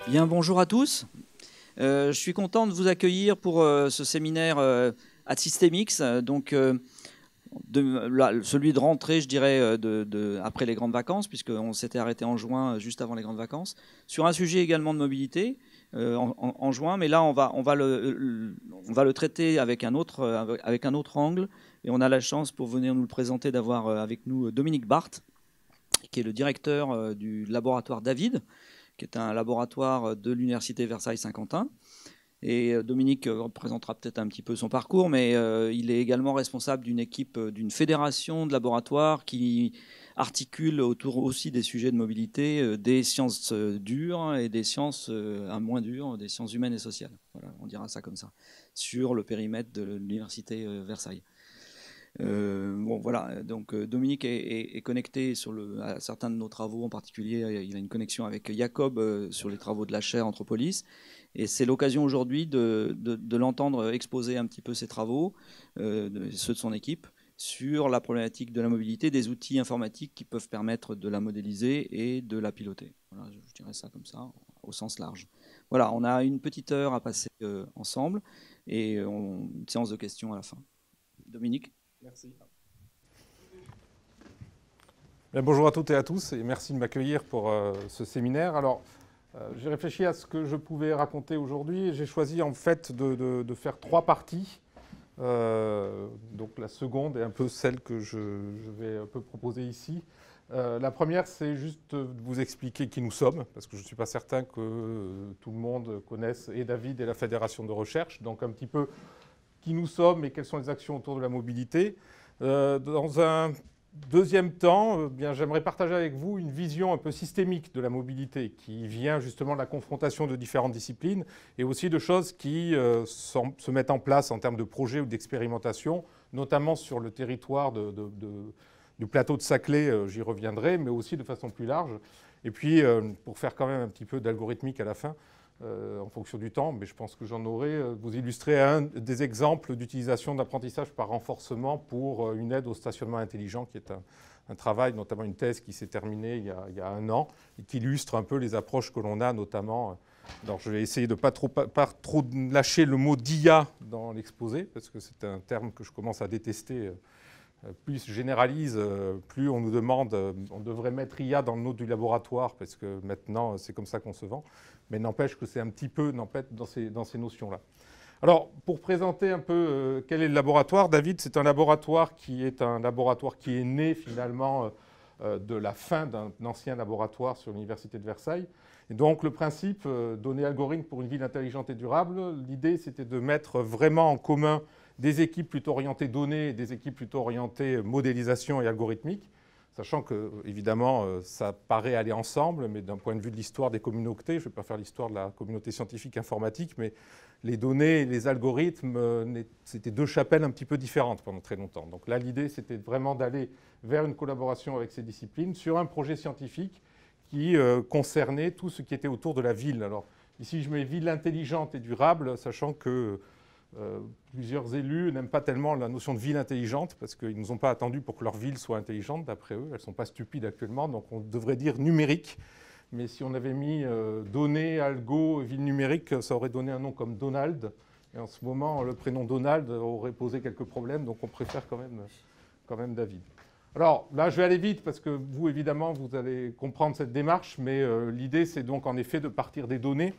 Bien, bonjour à tous. Je suis content de vous accueillir pour ce séminaire AdSystemix, donc celui de rentrée, je dirais, après les grandes vacances, puisqu'on s'était arrêté en juin, juste avant les grandes vacances, sur un sujet également de mobilité en juin, mais là on va le traiter avec un autre angle, et on a la chance pour venir nous le présenter d'avoir avec nous Dominique Barthes, qui est le directeur du laboratoire David, qui est un laboratoire de l'Université Versailles-Saint-Quentin. Et Dominique représentera peut-être un petit peu son parcours, mais il est également responsable d'une équipe, d'une fédération de laboratoires qui articule autour aussi des sujets de mobilité, des sciences dures et des sciences moins dures, des sciences humaines et sociales. Voilà, on dira ça comme ça, sur le périmètre de l'Université Versailles. Bon, voilà, donc Dominique est connecté à certains de nos travaux, en particulier il a une connexion avec Jacob sur les travaux de la chaire Anthropolis, et c'est l'occasion aujourd'hui de l'entendre exposer un petit peu ses travaux, ceux de son équipe, sur la problématique de la mobilité, des outils informatiques qui peuvent permettre de la modéliser et de la piloter. Voilà, je dirais ça comme ça, au sens large. Voilà, on a une petite heure à passer ensemble, et une séance de questions à la fin. Dominique. Merci. Bien, bonjour à toutes et à tous et merci de m'accueillir pour ce séminaire. Alors, j'ai réfléchi à ce que je pouvais raconter aujourd'hui et j'ai choisi en fait de faire 3 parties. Donc la seconde est un peu celle que je vais un peu proposer ici. La première, c'est juste de vous expliquer qui nous sommes, parce que je ne suis pas certain que tout le monde connaisse et David et la Fédération de recherche. Donc un petit peu qui nous sommes et quelles sont les actions autour de la mobilité. Dans un deuxième temps, bien, j'aimerais partager avec vous une vision un peu systémique de la mobilité qui vient justement de la confrontation de différentes disciplines et aussi de choses qui se mettent en place en termes de projets ou d'expérimentation, notamment sur le territoire du plateau de Saclay, j'y reviendrai, mais aussi de façon plus large. Et puis, pour faire quand même un petit peu d'algorithmique à la fin, en fonction du temps, mais je pense que j'en aurai, vous illustrer un des exemples d'utilisation d'apprentissage par renforcement pour une aide au stationnement intelligent, qui est un travail, notamment une thèse qui s'est terminée il y a 1 an, et qui illustre un peu les approches que l'on a, notamment. Alors je vais essayer de pas trop lâcher le mot d'IA dans l'exposé, parce que c'est un terme que je commence à détester. Plus je généralise, plus on nous demande, on devrait mettre IA dans le nom du laboratoire, parce que maintenant, c'est comme ça qu'on se vend. Mais n'empêche que c'est un petit peu dans ces notions-là. Alors, pour présenter un peu quel est le laboratoire, David, c'est un laboratoire qui est né finalement de la fin d'un ancien laboratoire sur l'Université de Versailles. Et donc, le principe, donner algorithme pour une ville intelligente et durable, l'idée, c'était de mettre vraiment en commun des équipes plutôt orientées données et des équipes plutôt orientées modélisation et algorithmique, sachant que, évidemment, ça paraît aller ensemble, mais d'un point de vue de l'histoire des communautés, je ne vais pas faire l'histoire de la communauté scientifique informatique, mais les données et les algorithmes, c'était 2 chapelles un petit peu différentes pendant très longtemps. Donc là, l'idée, c'était vraiment d'aller vers une collaboration avec ces disciplines sur un projet scientifique qui concernait tout ce qui était autour de la ville. Alors ici, je mets ville intelligente et durable, sachant que plusieurs élus n'aiment pas tellement la notion de ville intelligente parce qu'ils ne nous ont pas attendu pour que leur ville soit intelligente, d'après eux. Elles ne sont pas stupides actuellement, donc on devrait dire numérique. Mais si on avait mis données, algo, ville numérique, ça aurait donné un nom comme Donald. Et en ce moment, le prénom Donald aurait posé quelques problèmes, donc on préfère quand même David. Alors là, je vais aller vite parce que vous, évidemment, vous allez comprendre cette démarche, mais l'idée, c'est donc en effet de partir des données.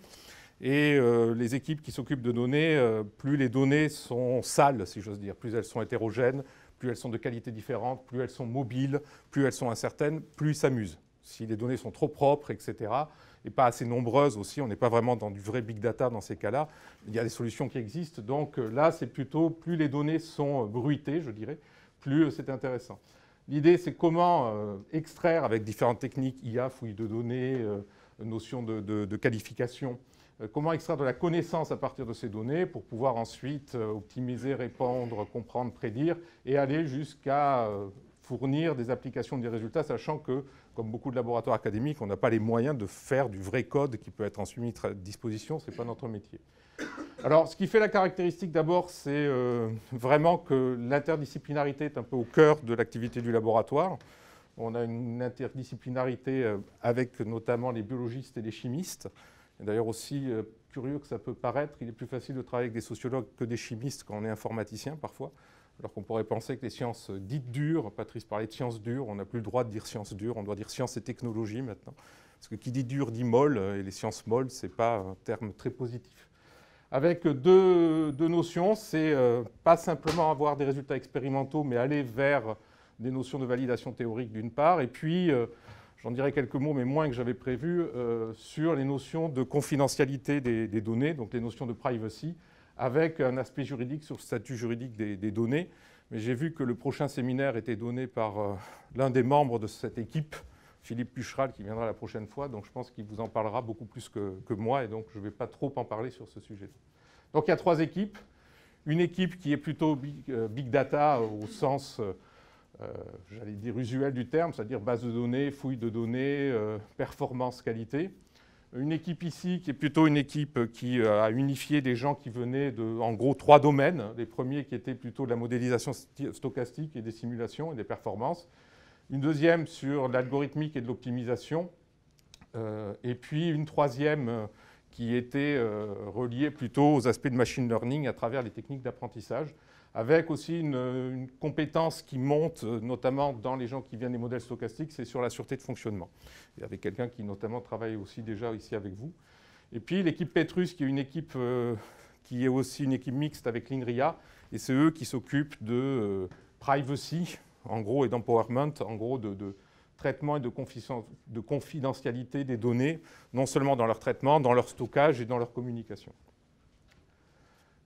Et les équipes qui s'occupent de données, plus les données sont sales, si j'ose dire, plus elles sont hétérogènes, plus elles sont de qualité différente, plus elles sont mobiles, plus elles sont incertaines, plus ils s'amusent. Si les données sont trop propres, etc., et pas assez nombreuses aussi, on n'est pas vraiment dans du vrai big data dans ces cas-là, il y a des solutions qui existent. Donc là, c'est plutôt, plus les données sont bruitées, je dirais, plus c'est intéressant. L'idée, c'est comment extraire avec différentes techniques, IA, fouille de données, notion de qualification, comment extraire de la connaissance à partir de ces données pour pouvoir ensuite optimiser, répondre, comprendre, prédire et aller jusqu'à fournir des applications, des résultats, sachant que, comme beaucoup de laboratoires académiques, on n'a pas les moyens de faire du vrai code qui peut être ensuite mis à disposition, ce n'est pas notre métier. Alors, ce qui fait la caractéristique d'abord, c'est vraiment que l'interdisciplinarité est un peu au cœur de l'activité du laboratoire. On a une interdisciplinarité avec notamment les biologistes et les chimistes. D'ailleurs, aussi curieux que ça peut paraître, il est plus facile de travailler avec des sociologues que des chimistes quand on est informaticien parfois, alors qu'on pourrait penser que les sciences dites dures, Patrice parlait de sciences dures, on n'a plus le droit de dire sciences dures, on doit dire sciences et technologies maintenant. Parce que qui dit dur dit molle, et les sciences molles, ce n'est pas un terme très positif. Avec deux notions, c'est pas simplement avoir des résultats expérimentaux, mais aller vers des notions de validation théorique d'une part, et puis, j'en dirai quelques mots, mais moins que j'avais prévu, sur les notions de confidentialité des données, donc les notions de privacy, avec un aspect juridique sur le statut juridique des données. Mais j'ai vu que le prochain séminaire était donné par l'un des membres de cette équipe, Philippe Pucheral, qui viendra la prochaine fois, donc je pense qu'il vous en parlera beaucoup plus que moi, et donc je ne vais pas trop en parler sur ce sujet. Donc il y a 3 équipes. Une équipe qui est plutôt big data au sens, j'allais dire, usuel du terme, c'est-à-dire base de données, fouille de données, performance, qualité. Une équipe ici qui est plutôt une équipe qui a unifié des gens qui venaient de, en gros, 3 domaines. Les premiers qui étaient plutôt de la modélisation stochastique et des simulations et des performances. Une deuxième sur l'algorithmique et de l'optimisation. Et puis une troisième qui était reliée plutôt aux aspects de machine learning à travers les techniques d'apprentissage, avec aussi une compétence qui monte, notamment dans les gens qui viennent des modèles stochastiques, c'est sur la sûreté de fonctionnement. Et avec quelqu'un qui notamment travaille aussi déjà ici avec vous. Et puis l'équipe Petrus, qui est une équipe qui est aussi une équipe mixte avec l'INRIA, et c'est eux qui s'occupent de privacy, en gros, et d'empowerment, en gros, de traitement et de confidentialité des données, non seulement dans leur traitement, dans leur stockage et dans leur communication.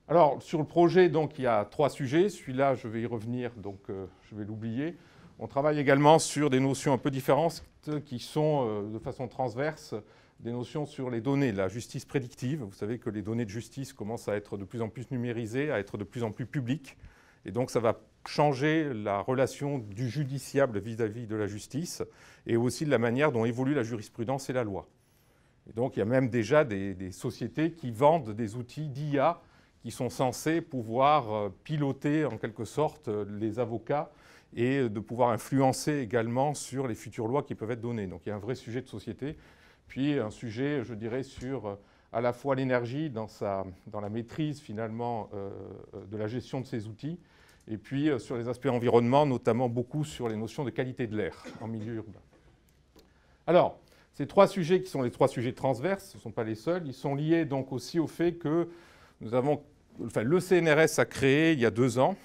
Alors, sur le projet, donc, il y a 3 sujets. Celui-là, je vais y revenir, donc je vais l'oublier. On travaille également sur des notions un peu différentes qui sont, de façon transverse, des notions sur les données, la justice prédictive. Vous savez que les données de justice commencent à être de plus en plus numérisées, à être de plus en plus publiques. Et donc, ça va changer la relation du judiciable vis-à-vis de la justice et aussi de la manière dont évolue la jurisprudence et la loi. Et donc, il y a même déjà des sociétés qui vendent des outils d'IA qui sont censés pouvoir piloter en quelque sorte les avocats et de pouvoir influencer également sur les futures lois qui peuvent être données. Donc il y a un vrai sujet de société, puis un sujet, je dirais, sur à la fois l'énergie dans la maîtrise finalement de la gestion de ces outils, et puis sur les aspects environnement, notamment beaucoup sur les notions de qualité de l'air en milieu urbain. Alors, ces 3 sujets qui sont les 3 sujets transverses, ce ne sont pas les seuls, ils sont liés donc aussi au fait que nous avons, enfin, le CNRS a créé il y a 2 ans,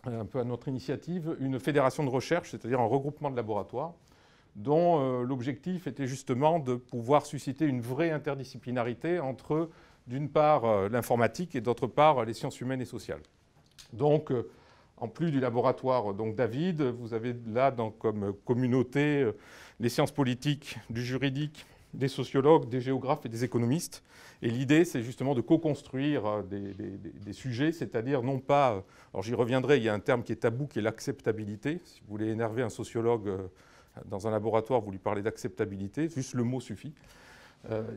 un peu à notre initiative, une fédération de recherche, c'est-à-dire un regroupement de laboratoires, dont l'objectif était justement de pouvoir susciter une vraie interdisciplinarité entre, d'une part, l'informatique et d'autre part, les sciences humaines et sociales. Donc, en plus du laboratoire donc David, vous avez là donc, comme communauté les sciences politiques, du juridique, des sociologues, des géographes et des économistes. Et l'idée, c'est justement de co-construire des sujets, c'est-à-dire non pas... Alors j'y reviendrai, il y a un terme qui est tabou, qui est l'acceptabilité. Si vous voulez énerver un sociologue dans un laboratoire, vous lui parlez d'acceptabilité, juste le mot suffit.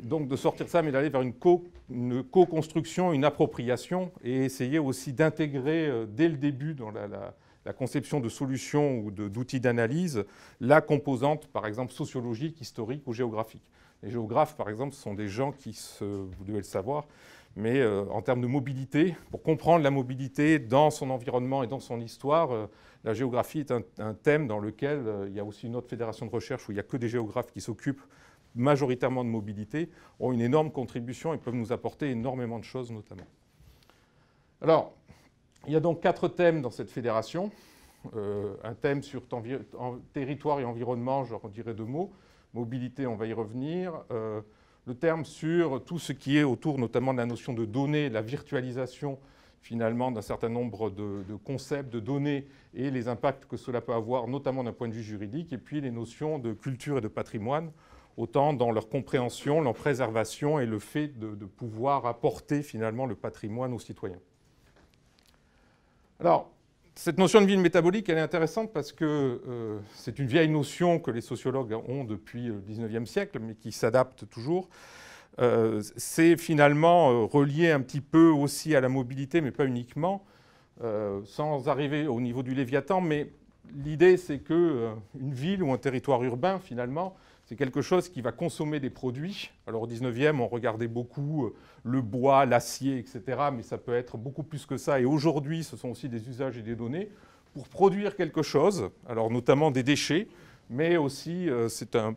Donc de sortir de ça, mais d'aller vers une co-construction, une appropriation, et essayer aussi d'intégrer dès le début dans la conception de solutions ou d'outils d'analyse, la composante, par exemple, sociologique, historique ou géographique. Les géographes, par exemple, sont des gens qui, vous devez le savoir, mais en termes de mobilité, pour comprendre la mobilité dans son environnement et dans son histoire, la géographie est un thème dans lequel il y a aussi une autre fédération de recherche où il n'y a que des géographes qui s'occupent majoritairement de mobilité, ont une énorme contribution et peuvent nous apporter énormément de choses notamment. Alors, il y a donc 4 thèmes dans cette fédération. Un thème sur territoire et environnement, j'en dirai 2 mots. Mobilité, on va y revenir. Le terme sur tout ce qui est autour notamment de la notion de données, la virtualisation finalement d'un certain nombre de concepts, de données et les impacts que cela peut avoir, notamment d'un point de vue juridique. Et puis les notions de culture et de patrimoine, autant dans leur compréhension, leur préservation et le fait de pouvoir apporter finalement le patrimoine aux citoyens. Alors, cette notion de ville métabolique, elle est intéressante parce que c'est une vieille notion que les sociologues ont depuis le 19e siècle, mais qui s'adapte toujours. C'est finalement relié un petit peu aussi à la mobilité, mais pas uniquement, sans arriver au niveau du Léviathan. Mais l'idée, c'est qu'une ville ou un territoire urbain, finalement, C'est quelque chose qui va consommer des produits. Alors au 19e, on regardait beaucoup le bois, l'acier, etc. Mais ça peut être beaucoup plus que ça. Et aujourd'hui, ce sont aussi des usages et des données pour produire quelque chose, alors notamment des déchets, mais aussi, c'est un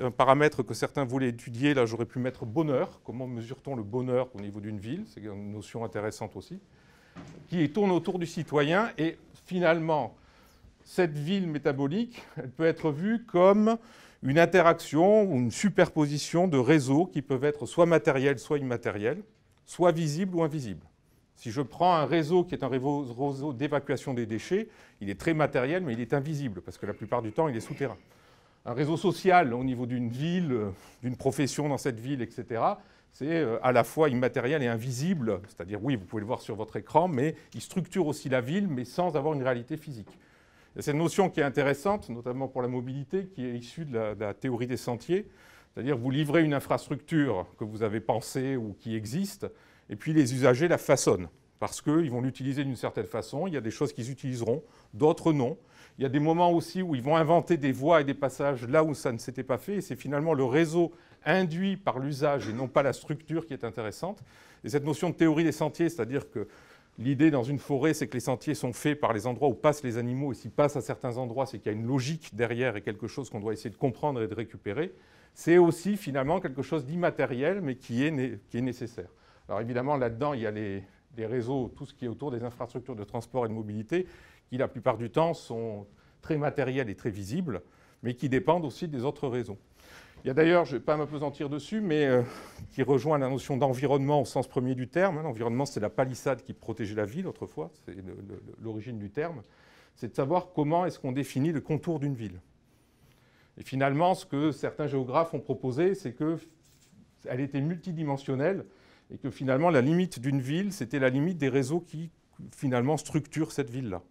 paramètre que certains voulaient étudier. Là, j'aurais pu mettre bonheur. Comment mesure-t-on le bonheur au niveau d'une ville? C'est une notion intéressante aussi, qui tourne autour du citoyen. Et finalement, cette ville métabolique, elle peut être vue comme une interaction ou une superposition de réseaux qui peuvent être soit matériels, soit immatériels, soit visibles ou invisibles. Si je prends un réseau qui est un réseau d'évacuation des déchets, il est très matériel, mais il est invisible, parce que la plupart du temps, il est souterrain. Un réseau social au niveau d'une ville, d'une profession dans cette ville, etc., c'est à la fois immatériel et invisible, c'est-à-dire, oui, vous pouvez le voir sur votre écran, mais il structure aussi la ville, mais sans avoir une réalité physique. Il y a cette notion qui est intéressante, notamment pour la mobilité, qui est issue de la théorie des sentiers, c'est-à-dire vous livrez une infrastructure que vous avez pensée ou qui existe, et puis les usagers la façonnent, parce qu'ils vont l'utiliser d'une certaine façon. Il y a des choses qu'ils utiliseront, d'autres non. Il y a des moments aussi où ils vont inventer des voies et des passages là où ça ne s'était pas fait, et c'est finalement le réseau induit par l'usage et non pas la structure qui est intéressante. Et cette notion de théorie des sentiers, c'est-à-dire que l'idée dans une forêt, c'est que les sentiers sont faits par les endroits où passent les animaux, et s'ils passent à certains endroits, c'est qu'il y a une logique derrière et quelque chose qu'on doit essayer de comprendre et de récupérer. C'est aussi finalement quelque chose d'immatériel, mais qui est nécessaire. Alors évidemment, là-dedans, il y a les réseaux, tout ce qui est autour des infrastructures de transport et de mobilité, qui la plupart du temps sont très matériels et très visibles, mais qui dépendent aussi des autres réseaux. Il y a d'ailleurs, je ne vais pas m'appesantir dessus, mais qui rejoint la notion d'environnement au sens premier du terme. L'environnement, c'est la palissade qui protégeait la ville autrefois, c'est l'origine du terme. C'est de savoir comment est-ce qu'on définit le contour d'une ville. Et finalement, ce que certains géographes ont proposé, c'est qu'elle était multidimensionnelle et que finalement, la limite d'une ville, c'était la limite des réseaux qui finalement structurent cette ville-là.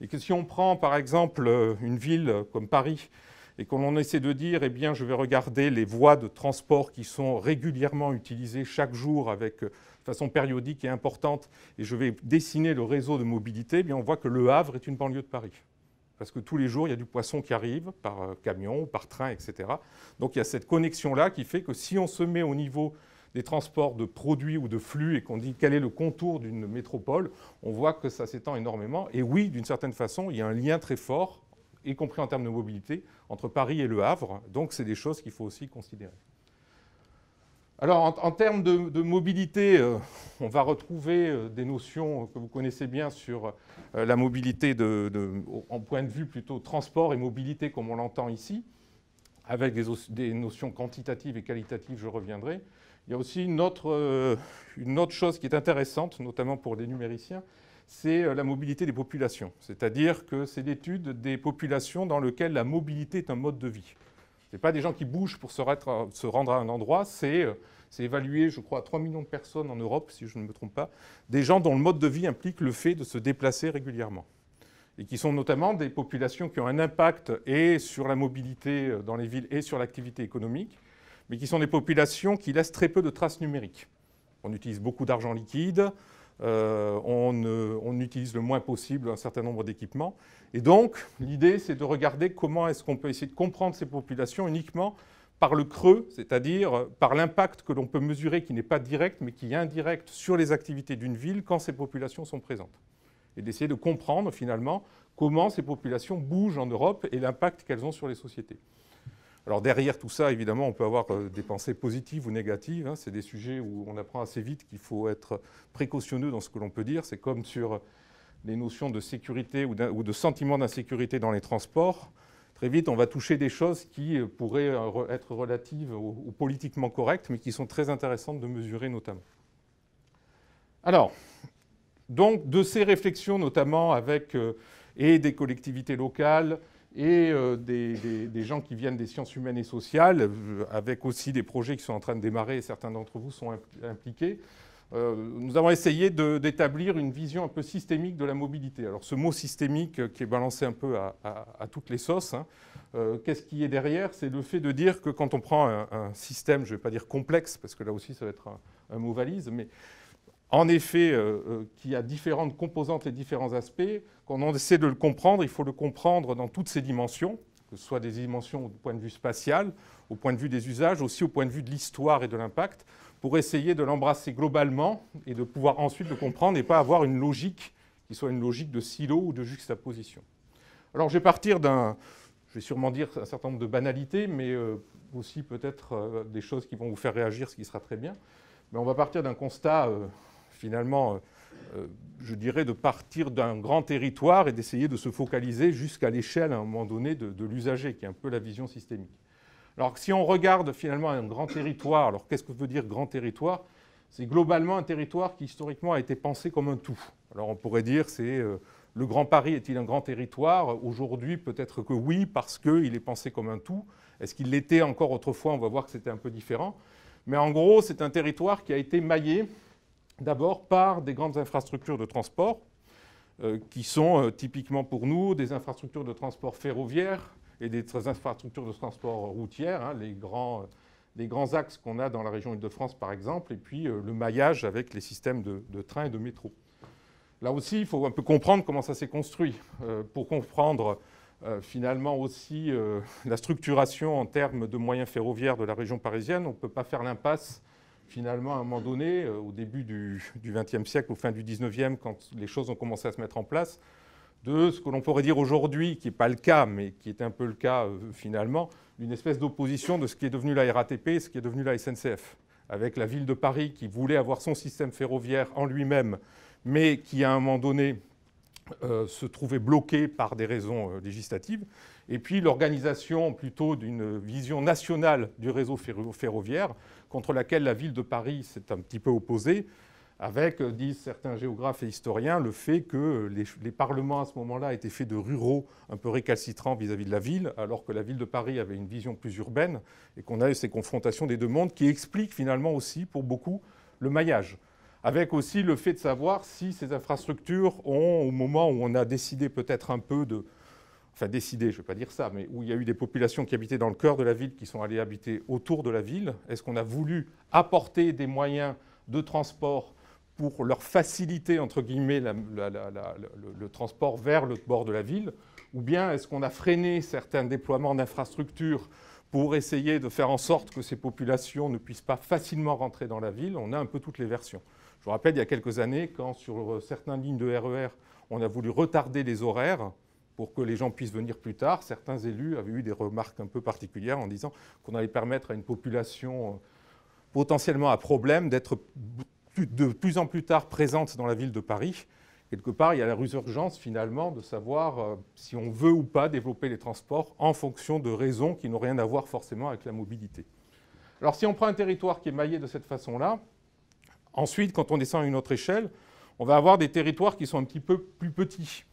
Et que si on prend par exemple une ville comme Paris, et qu'on essaie de dire, eh bien, je vais regarder les voies de transport qui sont régulièrement utilisées chaque jour de façon périodique et importante, et je vais dessiner le réseau de mobilité, eh bien, on voit que Le Havre est une banlieue de Paris. Parce que tous les jours, il y a du poisson qui arrive par camion, par train, etc. Donc il y a cette connexion-là qui fait que si on se met au niveau des transports de produits ou de flux et qu'on dit quel est le contour d'une métropole, on voit que ça s'étend énormément. Et oui, d'une certaine façon, il y a un lien très fort, y compris en termes de mobilité, entre Paris et Le Havre. Donc, c'est des choses qu'il faut aussi considérer. Alors, en termes de mobilité, on va retrouver des notions que vous connaissez bien sur la mobilité en point de vue plutôt transport et mobilité, comme on l'entend ici, avec des notions quantitatives et qualitatives, je reviendrai. Il y a aussi une autre chose qui est intéressante, notamment pour les numériciens, c'est la mobilité des populations. C'est-à-dire que c'est l'étude des populations dans lesquelles la mobilité est un mode de vie. Ce n'est pas des gens qui bougent pour se rendre à un endroit, c'est évalué, je crois, à 3 millions de personnes en Europe, si je ne me trompe pas, des gens dont le mode de vie implique le fait de se déplacer régulièrement. Et qui sont notamment des populations qui ont un impact et sur la mobilité dans les villes et sur l'activité économique, mais qui sont des populations qui laissent très peu de traces numériques. On utilise beaucoup d'argent liquide, on utilise le moins possible un certain nombre d'équipements. Et donc, l'idée, c'est de regarder comment est-ce qu'on peut essayer de comprendre ces populations uniquement par le creux, c'est-à-dire par l'impact que l'on peut mesurer qui n'est pas direct, mais qui est indirect sur les activités d'une ville quand ces populations sont présentes. Et d'essayer de comprendre finalement comment ces populations bougent en Europe et l'impact qu'elles ont sur les sociétés. Alors derrière tout ça, évidemment, on peut avoir des pensées positives ou négatives. Hein. C'est des sujets où on apprend assez vite qu'il faut être précautionneux dans ce que l'on peut dire. C'est comme sur les notions de sécurité ou de sentiment d'insécurité dans les transports. Très vite, on va toucher des choses qui pourraient être relatives ou politiquement correctes, mais qui sont très intéressantes de mesurer notamment. Alors, donc, de ces réflexions, notamment avec et des collectivités locales, et des gens qui viennent des sciences humaines et sociales, avec aussi des projets qui sont en train de démarrer, et certains d'entre vous sont impliqués. Nous avons essayé d'établir une vision un peu systémique de la mobilité. Alors ce mot systémique qui est balancé un peu à toutes les sauces, hein, qu'est-ce qui est derrière? C'est le fait de dire que quand on prend un système, je ne vais pas dire complexe, parce que là aussi ça va être un mot valise, mais en effet, qui a différentes composantes et différents aspects. Quand on essaie de le comprendre, il faut le comprendre dans toutes ses dimensions. que ce soit des dimensions au point de vue spatial, au point de vue des usages, aussi au point de vue de l'histoire et de l'impact, pour essayer de l'embrasser globalement et de pouvoir ensuite le comprendre et pas avoir une logique qui soit une logique de silo ou de juxtaposition. Alors je vais partir je vais sûrement dire un certain nombre de banalités, mais aussi peut-être des choses qui vont vous faire réagir, ce qui sera très bien. Mais on va partir d'un constat, finalement, je dirais, de partir d'un grand territoire et d'essayer de se focaliser jusqu'à l'échelle, à un moment donné, de l'usager, qui est un peu la vision systémique. Alors si on regarde finalement un grand territoire, alors qu'est-ce que veut dire grand territoire? C'est globalement un territoire qui historiquement a été pensé comme un tout. Alors on pourrait dire, le Grand Paris est-il un grand territoire? Aujourd'hui, peut-être que oui, parce qu'il est pensé comme un tout. Est-ce qu'il l'était encore autrefois? On va voir que c'était un peu différent. Mais en gros, c'est un territoire qui a été maillé d'abord par des grandes infrastructures de transport, qui sont typiquement pour nous des infrastructures de transport ferroviaire et des infrastructures de transport routière, hein, les grands axes qu'on a dans la région Île-de-France par exemple, et puis le maillage avec les systèmes de train et de métro. Là aussi, il faut un peu comprendre comment ça s'est construit. Pour comprendre finalement aussi la structuration en termes de moyens ferroviaires de la région parisienne, on ne peut pas faire l'impasse finalement à un moment donné, au début du XXe siècle, au fin du XIXe, quand les choses ont commencé à se mettre en place, de ce que l'on pourrait dire aujourd'hui, qui n'est pas le cas, mais qui est un peu le cas finalement, d'une espèce d'opposition de ce qui est devenu la RATP et ce qui est devenu la SNCF, avec la ville de Paris qui voulait avoir son système ferroviaire en lui-même, mais qui à un moment donné se trouvait bloqué par des raisons législatives, et puis l'organisation plutôt d'une vision nationale du réseau ferroviaire, contre laquelle la ville de Paris s'est un petit peu opposée, avec, disent certains géographes et historiens, le fait que les parlements à ce moment-là étaient faits de ruraux un peu récalcitrants vis-à-vis de la ville, alors que la ville de Paris avait une vision plus urbaine, et qu'on a eu ces confrontations des deux mondes qui expliquent finalement aussi, pour beaucoup, le maillage. Avec aussi le fait de savoir si ces infrastructures ont, au moment où on a décidé peut-être un peu de... Enfin, décidé, je ne vais pas dire ça, mais où il y a eu des populations qui habitaient dans le cœur de la ville, qui sont allées habiter autour de la ville, est-ce qu'on a voulu apporter des moyens de transport pour leur faciliter, entre guillemets, le transport vers le bord de la ville, ou bien est-ce qu'on a freiné certains déploiements d'infrastructures pour essayer de faire en sorte que ces populations ne puissent pas facilement rentrer dans la ville? On a un peu toutes les versions. Je vous rappelle, il y a quelques années, quand sur certaines lignes de RER, on a voulu retarder les horaires pour que les gens puissent venir plus tard, certains élus avaient eu des remarques un peu particulières en disant qu'on allait permettre à une population potentiellement à problème d'être de plus en plus tard présente dans la ville de Paris. Quelque part, il y a la urgence finalement de savoir si on veut ou pas développer les transports en fonction de raisons qui n'ont rien à voir forcément avec la mobilité. Alors si on prend un territoire qui est maillé de cette façon-là, ensuite, quand on descend à une autre échelle, on va avoir des territoires qui sont un petit peu plus petits.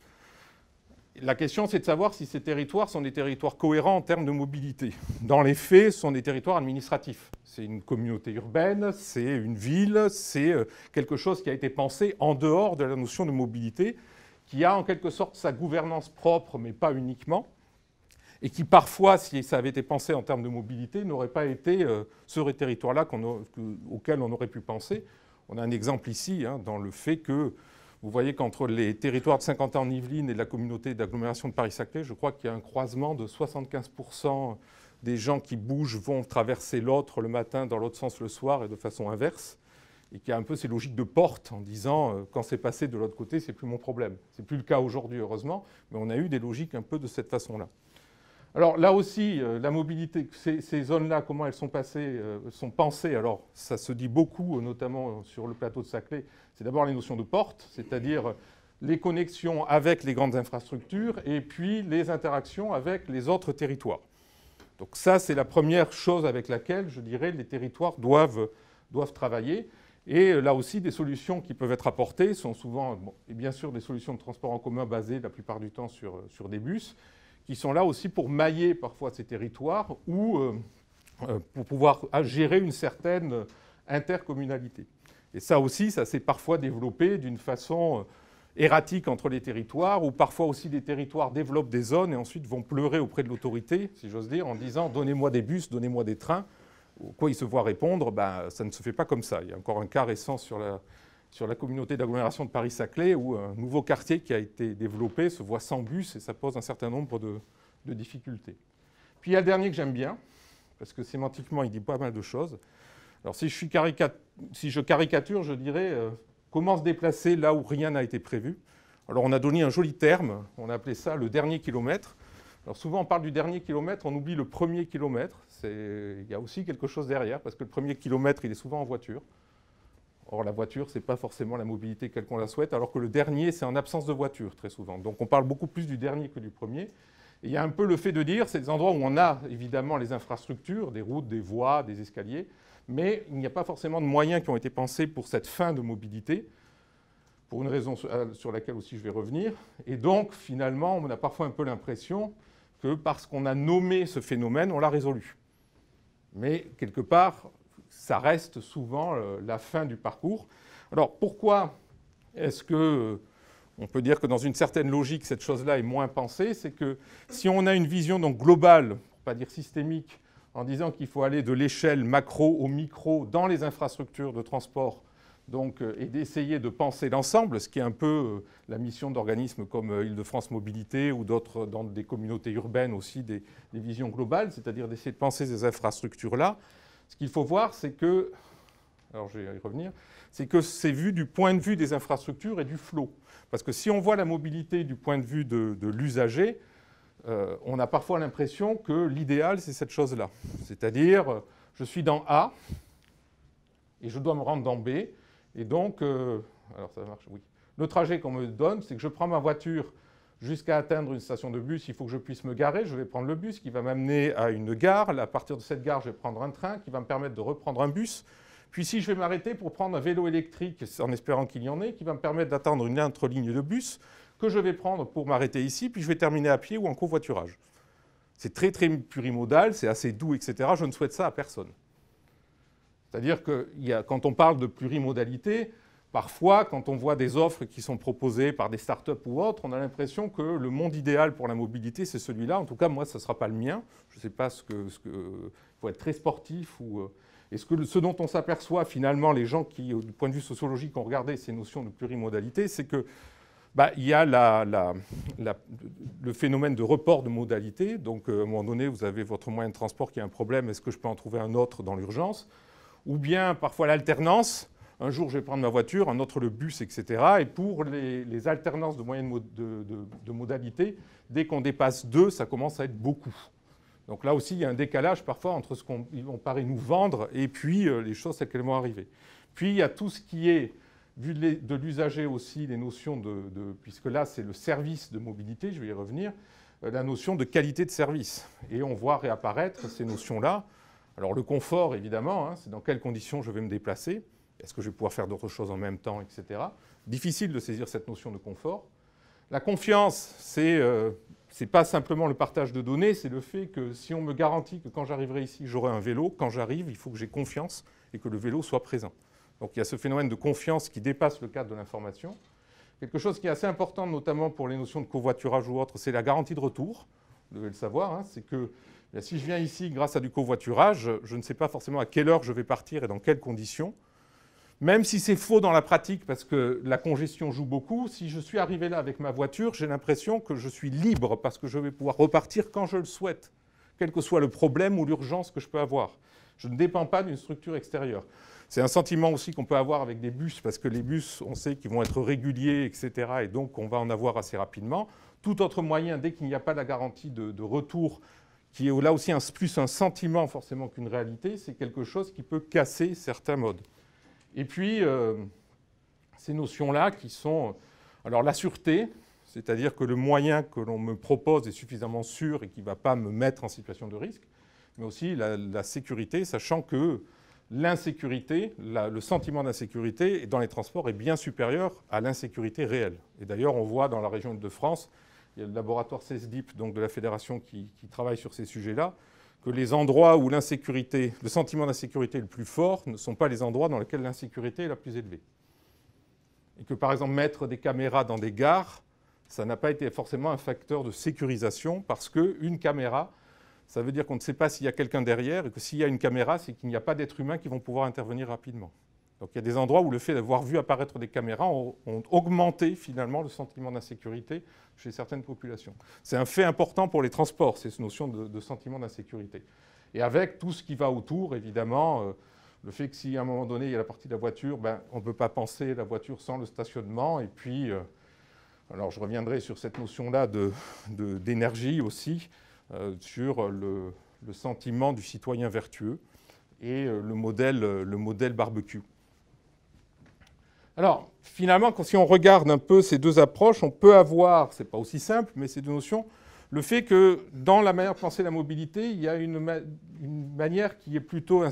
La question, c'est de savoir si ces territoires sont des territoires cohérents en termes de mobilité. Dans les faits, ce sont des territoires administratifs. C'est une communauté urbaine, c'est une ville, c'est quelque chose qui a été pensé en dehors de la notion de mobilité, qui a en quelque sorte sa gouvernance propre, mais pas uniquement, et qui parfois, si ça avait été pensé en termes de mobilité, n'aurait pas été ce territoire-là auquel on aurait pu penser. On a un exemple ici, hein, dans le fait que vous voyez qu'entre les territoires de Saint-Quentin-en-Yvelines et la communauté d'agglomération de Paris-Saclay, je crois qu'il y a un croisement de 75% des gens qui bougent vont traverser l'autre le matin, dans l'autre sens le soir et de façon inverse. Et qu'il y a un peu ces logiques de porte en disant quand c'est passé de l'autre côté, c'est plus mon problème. C'est plus le cas aujourd'hui, heureusement, mais on a eu des logiques un peu de cette façon-là. Alors là aussi, la mobilité, ces zones-là, comment elles sont pensées, alors ça se dit beaucoup, notamment sur le plateau de Saclay, c'est d'abord les notions de porte, c'est-à-dire les connexions avec les grandes infrastructures et puis les interactions avec les autres territoires. Donc ça, c'est la première chose avec laquelle, je dirais, les territoires doivent travailler. Et là aussi, des solutions qui peuvent être apportées sont souvent, et bien sûr, des solutions de transport en commun basées la plupart du temps sur des bus, qui sont là aussi pour mailler parfois ces territoires ou pour pouvoir gérer une certaine intercommunalité. Et ça aussi, ça s'est parfois développé d'une façon erratique entre les territoires, où parfois aussi des territoires développent des zones et ensuite vont pleurer auprès de l'autorité, si j'ose dire, en disant « donnez-moi des bus, donnez-moi des trains ». Au quoi ils se voient répondre « ça ne se fait pas comme ça ». Il y a encore un cas récent sur la communauté d'agglomération de Paris-Saclay, où un nouveau quartier qui a été développé se voit sans bus et ça pose un certain nombre de difficulté. Puis il y a le dernier que j'aime bien, parce que sémantiquement, il dit pas mal de choses. Alors si je caricature, je dirais comment se déplacer là où rien n'a été prévu. Alors on a donné un joli terme, on a appelé ça le dernier kilomètre. Alors souvent on parle du dernier kilomètre, on oublie le premier kilomètre. Il y a aussi quelque chose derrière, parce que le premier kilomètre, il est souvent en voiture. Or la voiture, ce n'est pas forcément la mobilité telle qu'on la souhaite, alors que le dernier, c'est en absence de voiture très souvent. Donc on parle beaucoup plus du dernier que du premier. Et il y a un peu le fait de dire, c'est des endroits où on a évidemment les infrastructures, des routes, des voies, des escaliers, mais il n'y a pas forcément de moyens qui ont été pensés pour cette fin de mobilité, pour une raison sur laquelle aussi je vais revenir. Et donc finalement, on a parfois un peu l'impression que parce qu'on a nommé ce phénomène, on l'a résolu. Mais quelque part, ça reste souvent la fin du parcours. Alors pourquoi est-ce que on peut dire que dans une certaine logique, cette chose-là est moins pensée? C'est que si on a une vision donc globale, pour ne pas dire systémique, en disant qu'il faut aller de l'échelle macro au micro dans les infrastructures de transport, donc, et d'essayer de penser l'ensemble, ce qui est un peu la mission d'organismes comme Île-de-France Mobilité ou d'autres dans des communautés urbaines aussi, des visions globales, c'est-à-dire d'essayer de penser ces infrastructures-là. Ce qu'il faut voir, c'est que, alors je vais y revenir, c'est que c'est vu du point de vue des infrastructures et du flot. Parce que si on voit la mobilité du point de vue de l'usager, on a parfois l'impression que l'idéal, c'est cette chose-là. C'est-à-dire, je suis dans A et je dois me rendre dans B. Et donc, alors ça marche, oui. Le trajet qu'on me donne, c'est que je prends ma voiture jusqu'à atteindre une station de bus, il faut que je puisse me garer. Je vais prendre le bus qui va m'amener à une gare. À partir de cette gare, je vais prendre un train qui va me permettre de reprendre un bus. Puis si je vais m'arrêter pour prendre un vélo électrique, en espérant qu'il y en ait, qui va me permettre d'attendre une autre ligne de bus que je vais prendre pour m'arrêter ici, puis je vais terminer à pied ou en covoiturage. C'est très, très plurimodal, c'est assez doux, etc. Je ne souhaite ça à personne. C'est-à-dire que quand on parle de plurimodalité, parfois, quand on voit des offres qui sont proposées par des startups ou autres, on a l'impression que le monde idéal pour la mobilité, c'est celui-là. En tout cas, moi, ce ne sera pas le mien. Je ne sais pas il faut être très sportif. Et ce dont on s'aperçoit finalement, les gens qui, du point de vue sociologique, ont regardé ces notions de plurimodalité, c'est que il y a le phénomène de report de modalité. Donc, à un moment donné, vous avez votre moyen de transport qui a un problème. Est-ce que je peux en trouver un autre dans l'urgence? Ou bien, parfois, l'alternance. Un jour, je vais prendre ma voiture, un autre le bus, etc. Et pour les alternances de moyens de modalité, dès qu'on dépasse 2, ça commence à être beaucoup. Donc là aussi, il y a un décalage parfois entre ce qu'on paraît nous vendre et puis les choses telles qu'elles vont arriver. Puis il y a tout ce qui est, vu de l'usager aussi, les notions puisque là, c'est le service de mobilité, je vais y revenir, la notion de qualité de service. Et on voit réapparaître ces notions-là. Alors le confort, évidemment, c'est dans quelles conditions je vais me déplacer. Est-ce que je vais pouvoir faire d'autres choses en même temps, etc. Difficile de saisir cette notion de confort. La confiance, c'est pas simplement le partage de données, c'est le fait que si on me garantit que quand j'arriverai ici, j'aurai un vélo, quand j'arrive, il faut que j'ai confiance et que le vélo soit présent. Donc il y a ce phénomène de confiance qui dépasse le cadre de l'information. Quelque chose qui est assez important, notamment pour les notions de covoiturage ou autre, c'est la garantie de retour. Vous devez le savoir, c'est que si je viens ici grâce à du covoiturage, je ne sais pas forcément à quelle heure je vais partir et dans quelles conditions. Même si c'est faux dans la pratique, parce que la congestion joue beaucoup, si je suis arrivé là avec ma voiture, j'ai l'impression que je suis libre parce que je vais pouvoir repartir quand je le souhaite, quel que soit le problème ou l'urgence que je peux avoir. Je ne dépends pas d'une structure extérieure. C'est un sentiment aussi qu'on peut avoir avec des bus, parce que les bus, on sait qu'ils vont être réguliers, etc. Et donc, on va en avoir assez rapidement. Tout autre moyen, dès qu'il n'y a pas la garantie de retour, qui est là aussi plus un sentiment forcément qu'une réalité, c'est quelque chose qui peut casser certains modes. Et puis, ces notions-là qui sont... Alors, la sûreté, c'est-à-dire que le moyen que l'on me propose est suffisamment sûr et qui ne va pas me mettre en situation de risque, mais aussi la sécurité, sachant que l'insécurité, le sentiment d'insécurité dans les transports est bien supérieur à l'insécurité réelle. Et d'ailleurs, on voit dans la région Île-de-France, il y a le laboratoire CESDIP, donc de la fédération qui travaille sur ces sujets-là, que les endroits où le sentiment d'insécurité est le plus fort ne sont pas les endroits dans lesquels l'insécurité est la plus élevée. Et que par exemple mettre des caméras dans des gares, ça n'a pas été forcément un facteur de sécurisation parce qu'une caméra, ça veut dire qu'on ne sait pas s'il y a quelqu'un derrière et que s'il y a une caméra, c'est qu'il n'y a pas d'êtres humains qui vont pouvoir intervenir rapidement. Donc il y a des endroits où le fait d'avoir vu apparaître des caméras ont augmenté finalement le sentiment d'insécurité chez certaines populations. C'est un fait important pour les transports, cette notion de sentiment d'insécurité. Et avec tout ce qui va autour, évidemment, le fait que si à un moment donné il y a la partie de la voiture, ben, on ne peut pas penser la voiture sans le stationnement. Et puis, alors je reviendrai sur cette notion-là d'énergie aussi, sur le sentiment du citoyen vertueux et le modèle barbecue. Alors, finalement, si on regarde un peu ces deux approches, on peut avoir, ce n'est pas aussi simple, mais ces deux notions, le fait que dans la manière de penser la mobilité, il y a une manière qui est plutôt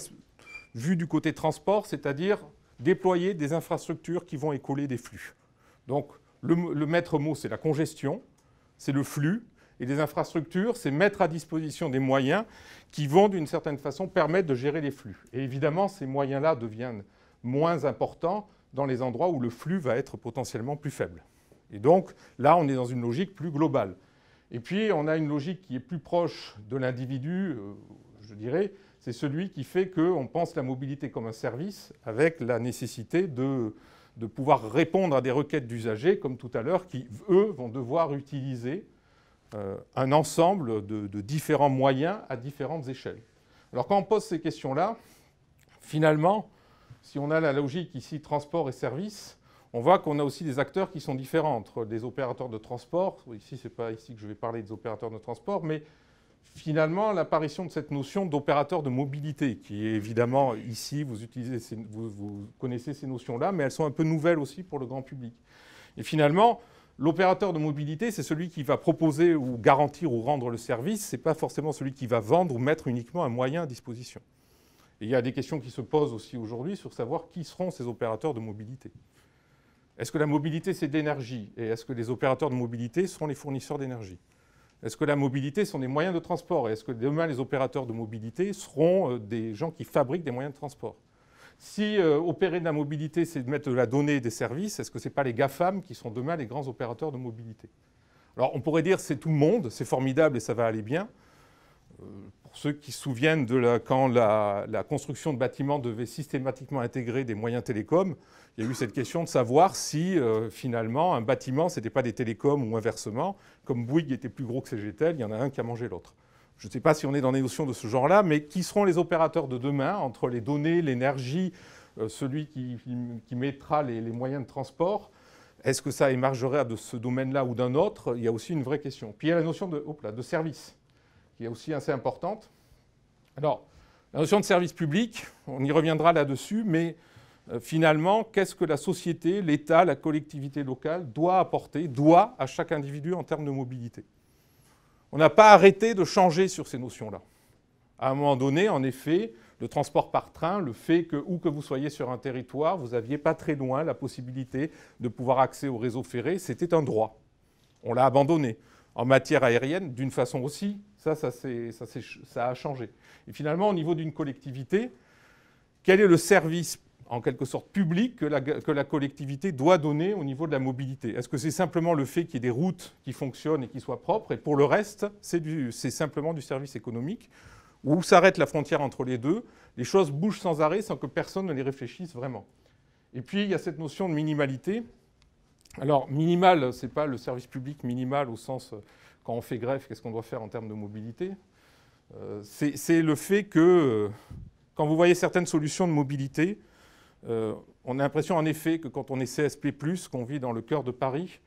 vue du côté transport, c'est-à-dire déployer des infrastructures qui vont écouler des flux. Donc, le maître mot, c'est la congestion, c'est le flux, et les infrastructures, c'est mettre à disposition des moyens qui vont, d'une certaine façon, permettre de gérer les flux. Et évidemment, ces moyens-là deviennent moins importants dans les endroits où le flux va être potentiellement plus faible. Et donc, là, on est dans une logique plus globale. Et puis, on a une logique qui est plus proche de l'individu, je dirais, c'est celui qui fait qu'on pense la mobilité comme un service avec la nécessité de pouvoir répondre à des requêtes d'usagers, comme tout à l'heure, qui, eux, vont devoir utiliser un ensemble de différents moyens à différentes échelles. Alors, quand on pose ces questions-là, finalement, si on a la logique ici transport et service, on voit qu'on a aussi des acteurs qui sont différents entre des opérateurs de transport. Ici, ce n'est pas ici que je vais parler des opérateurs de transport, mais finalement, l'apparition de cette notion d'opérateur de mobilité, qui est évidemment ici, vous connaissez ces notions-là, mais elles sont un peu nouvelles aussi pour le grand public. Et finalement, l'opérateur de mobilité, c'est celui qui va proposer ou garantir ou rendre le service. Ce n'est pas forcément celui qui va vendre ou mettre uniquement un moyen à disposition. Et il y a des questions qui se posent aussi aujourd'hui sur savoir qui seront ces opérateurs de mobilité. Est-ce que la mobilité, c'est de l'énergie? Et est-ce que les opérateurs de mobilité seront les fournisseurs d'énergie? Est-ce que la mobilité sont des moyens de transport? Et est-ce que demain, les opérateurs de mobilité seront des gens qui fabriquent des moyens de transport? Si opérer de la mobilité, c'est de mettre de la donnée et des services, est-ce que ce n'est pas les GAFAM qui seront demain les grands opérateurs de mobilité? Alors, on pourrait dire c'est tout le monde, c'est formidable et ça va aller bien. Pour ceux qui se souviennent de quand la construction de bâtiments devait systématiquement intégrer des moyens télécoms, il y a eu cette question de savoir si, finalement, un bâtiment, ce n'était pas des télécoms ou inversement. Comme Bouygues était plus gros que CGTEL, il y en a un qui a mangé l'autre. Je ne sais pas si on est dans des notions de ce genre-là, mais qui seront les opérateurs de demain entre les données, l'énergie, celui qui mettra les moyens de transport? Est-ce que ça émergerait de ce domaine-là ou d'un autre? Il y a aussi une vraie question. Puis il y a la notion de service, qui est aussi assez importante. Alors, la notion de service public, on y reviendra là-dessus, mais finalement, qu'est-ce que la société, l'État, la collectivité locale doit apporter, doit à chaque individu en termes de mobilité? On n'a pas arrêté de changer sur ces notions-là. À un moment donné, en effet, le transport par train, le fait que, où que vous soyez sur un territoire, vous n'aviez pas très loin la possibilité de pouvoir accéder au réseau ferré, c'était un droit. On l'a abandonné. En matière aérienne, d'une façon aussi, ça a changé. Et finalement, au niveau d'une collectivité, quel est le service, en quelque sorte, public que la collectivité doit donner au niveau de la mobilité? Est-ce que c'est simplement le fait qu'il y ait des routes qui fonctionnent et qui soient propres, et pour le reste, c'est simplement du service économique? Où s'arrête la frontière entre les deux? Les choses bougent sans arrêt sans que personne ne les réfléchisse vraiment. Et puis, il y a cette notion de minimalité. Alors, minimal, ce n'est pas le service public minimal au sens, quand on fait greffe, qu'est-ce qu'on doit faire en termes de mobilité? C'est le fait que, quand vous voyez certaines solutions de mobilité, on a l'impression en effet que quand on est CSP+, qu'on vit dans le cœur de Paris,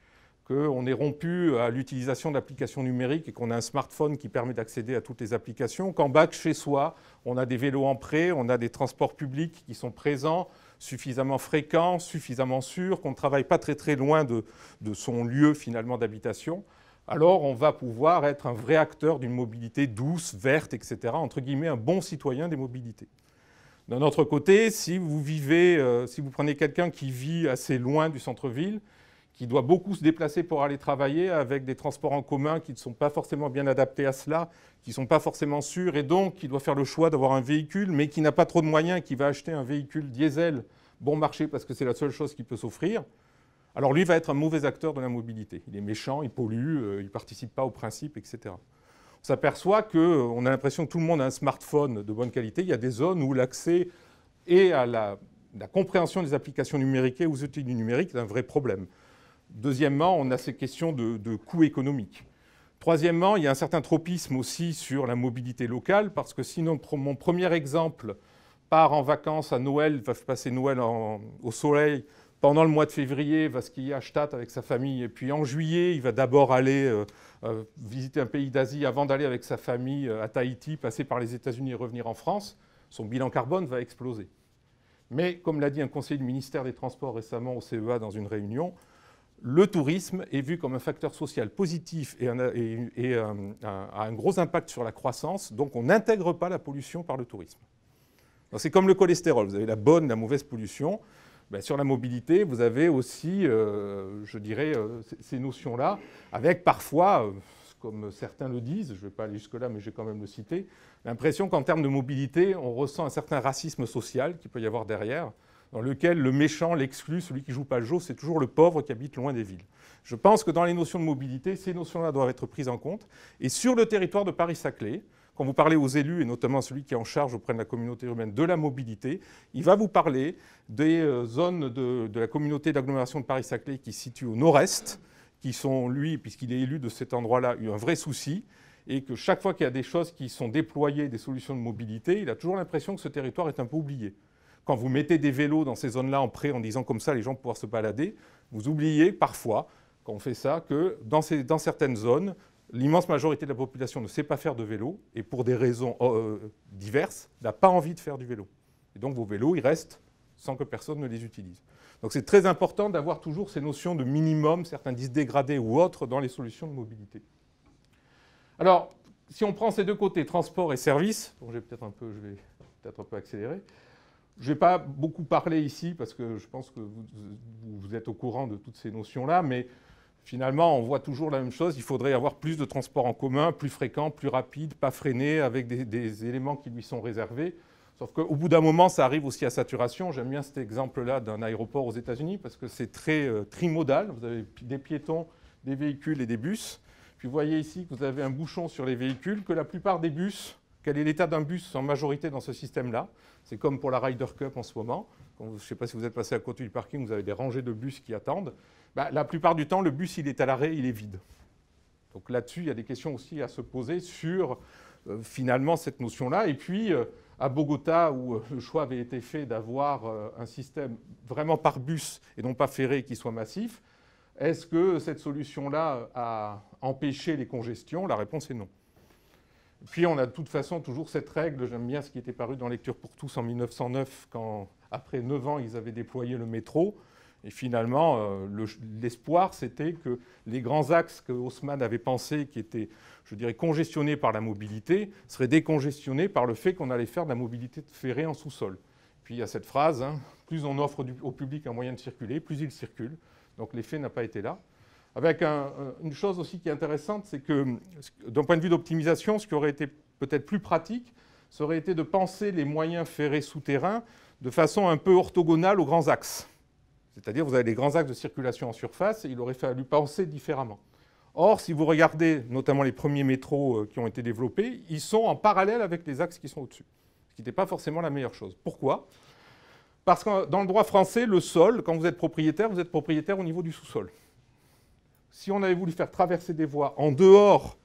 qu'on est rompu à l'utilisation d'applications numériques et qu'on a un smartphone qui permet d'accéder à toutes les applications, qu'en bas de chez soi, on a des vélos en prêt, on a des transports publics qui sont présents, suffisamment fréquents, suffisamment sûrs, qu'on ne travaille pas très très loin de son lieu finalement d'habitation, alors on va pouvoir être un vrai acteur d'une mobilité douce, verte, etc., entre guillemets, un bon citoyen des mobilités. D'un autre côté, si vous prenez quelqu'un qui vit assez loin du centre-ville, qui doit beaucoup se déplacer pour aller travailler avec des transports en commun qui ne sont pas forcément bien adaptés à cela, qui ne sont pas forcément sûrs, et donc qui doit faire le choix d'avoir un véhicule, mais qui n'a pas trop de moyens, qui va acheter un véhicule diesel bon marché parce que c'est la seule chose qui peut s'offrir, alors lui va être un mauvais acteur de la mobilité. Il est méchant, il pollue, il ne participe pas au principe, etc. On s'aperçoit qu'on a l'impression que tout le monde a un smartphone de bonne qualité. Il y a des zones où l'accès est à la compréhension des applications numériques et aux outils du numérique est un vrai problème. Deuxièmement, on a ces questions de coûts économiques. Troisièmement, il y a un certain tropisme aussi sur la mobilité locale, parce que sinon, mon premier exemple part en vacances à Noël, va passer Noël au soleil, pendant le mois de février, il va skier à Stade avec sa famille, et puis en juillet, il va d'abord aller visiter un pays d'Asie avant d'aller avec sa famille à Tahiti, passer par les États-Unis et revenir en France. Son bilan carbone va exploser. Mais, comme l'a dit un conseiller du ministère des Transports récemment au CEA dans une réunion, le tourisme est vu comme un facteur social positif et a un gros impact sur la croissance, donc on n'intègre pas la pollution par le tourisme. C'est comme le cholestérol, vous avez la bonne, la mauvaise pollution. Ben, sur la mobilité, vous avez aussi, je dirais, ces notions-là, avec parfois, comme certains le disent, je ne vais pas aller jusque-là, mais je vais quand même le citer, l'impression qu'en termes de mobilité, on ressent un certain racisme social qu'il peut y avoir derrière, dans lequel le méchant, l'exclu, celui qui ne joue pas le jeu, c'est toujours le pauvre qui habite loin des villes. Je pense que dans les notions de mobilité, ces notions-là doivent être prises en compte. Et sur le territoire de Paris-Saclay, quand vous parlez aux élus, et notamment à celui qui est en charge auprès de la communauté urbaine de la mobilité, il va vous parler des zones de la communauté d'agglomération de Paris-Saclay qui se situent au nord-est, qui sont, lui, puisqu'il est élu de cet endroit-là, eu un vrai souci, et que chaque fois qu'il y a des choses qui sont déployées, des solutions de mobilité, il a toujours l'impression que ce territoire est un peu oublié. Quand vous mettez des vélos dans ces zones-là en pré en disant comme ça, les gens vont pouvoir se balader, vous oubliez parfois, quand on fait ça, que dans certaines zones, l'immense majorité de la population ne sait pas faire de vélo et pour des raisons diverses, n'a pas envie de faire du vélo. Et donc vos vélos, ils restent sans que personne ne les utilise. Donc c'est très important d'avoir toujours ces notions de minimum, certains disent dégradés ou autres, dans les solutions de mobilité. Alors, si on prend ces deux côtés, transport et services, bon, je vais peut-être un peu accélérer. Je ne vais pas beaucoup parler ici parce que je pense que vous êtes au courant de toutes ces notions-là, mais finalement, on voit toujours la même chose. Il faudrait avoir plus de transports en commun, plus fréquents, plus rapides, pas freinés, avec des éléments qui lui sont réservés. Sauf qu'au bout d'un moment, ça arrive aussi à saturation. J'aime bien cet exemple-là d'un aéroport aux États-Unis parce que c'est très trimodal. Vous avez des piétons, des véhicules et des bus. Puis vous voyez ici que vous avez un bouchon sur les véhicules, que la plupart des bus, quel est l'état d'un bus en majorité dans ce système-là? C'est comme pour la Ryder Cup en ce moment. Je ne sais pas si vous êtes passé à côté du parking, vous avez des rangées de bus qui attendent. La plupart du temps, le bus, il est à l'arrêt, il est vide. Donc là-dessus, il y a des questions aussi à se poser sur finalement cette notion-là. Et puis, à Bogota, où le choix avait été fait d'avoir un système vraiment par bus et non pas ferré qui soit massif, est-ce que cette solution-là a empêché les congestions? La réponse est non. Puis on a de toute façon toujours cette règle, j'aime bien ce qui était paru dans Lecture pour tous en 1909, quand après 9 ans ils avaient déployé le métro. Et finalement, l'espoir, c'était que les grands axes que Haussmann avait pensés, qui étaient, je dirais, congestionnés par la mobilité, seraient décongestionnés par le fait qu'on allait faire de la mobilité ferrée en sous-sol. Puis il y a cette phrase, hein, plus on offre au public un moyen de circuler, plus il circule. Donc l'effet n'a pas été là. Avec une chose aussi qui est intéressante, c'est que d'un point de vue d'optimisation, ce qui aurait été peut-être plus pratique, ça aurait été de penser les moyens ferrés souterrains de façon un peu orthogonale aux grands axes. C'est-à-dire vous avez les grands axes de circulation en surface et il aurait fallu penser différemment. Or, si vous regardez notamment les premiers métros qui ont été développés, ils sont en parallèle avec les axes qui sont au-dessus, ce qui n'était pas forcément la meilleure chose. Pourquoi ? Parce que dans le droit français, le sol, quand vous êtes propriétaire au niveau du sous-sol. Si on avait voulu faire traverser des voies en dehors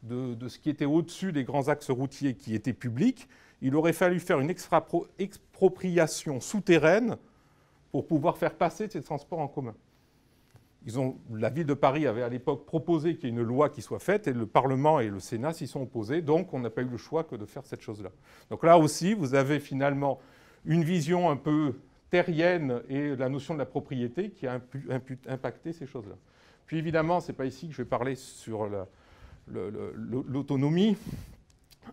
de ce qui était au-dessus des grands axes routiers qui étaient publics, il aurait fallu faire une expropriation souterraine pour pouvoir faire passer ces transports en commun. La ville de Paris avait à l'époque proposé qu'il y ait une loi qui soit faite et le Parlement et le Sénat s'y sont opposés, donc on n'a pas eu le choix que de faire cette chose-là. Donc là aussi, vous avez finalement une vision un peu terrienne et la notion de la propriété qui a impacté ces choses-là. Puis évidemment, ce n'est pas ici que je vais parler sur l'autonomie,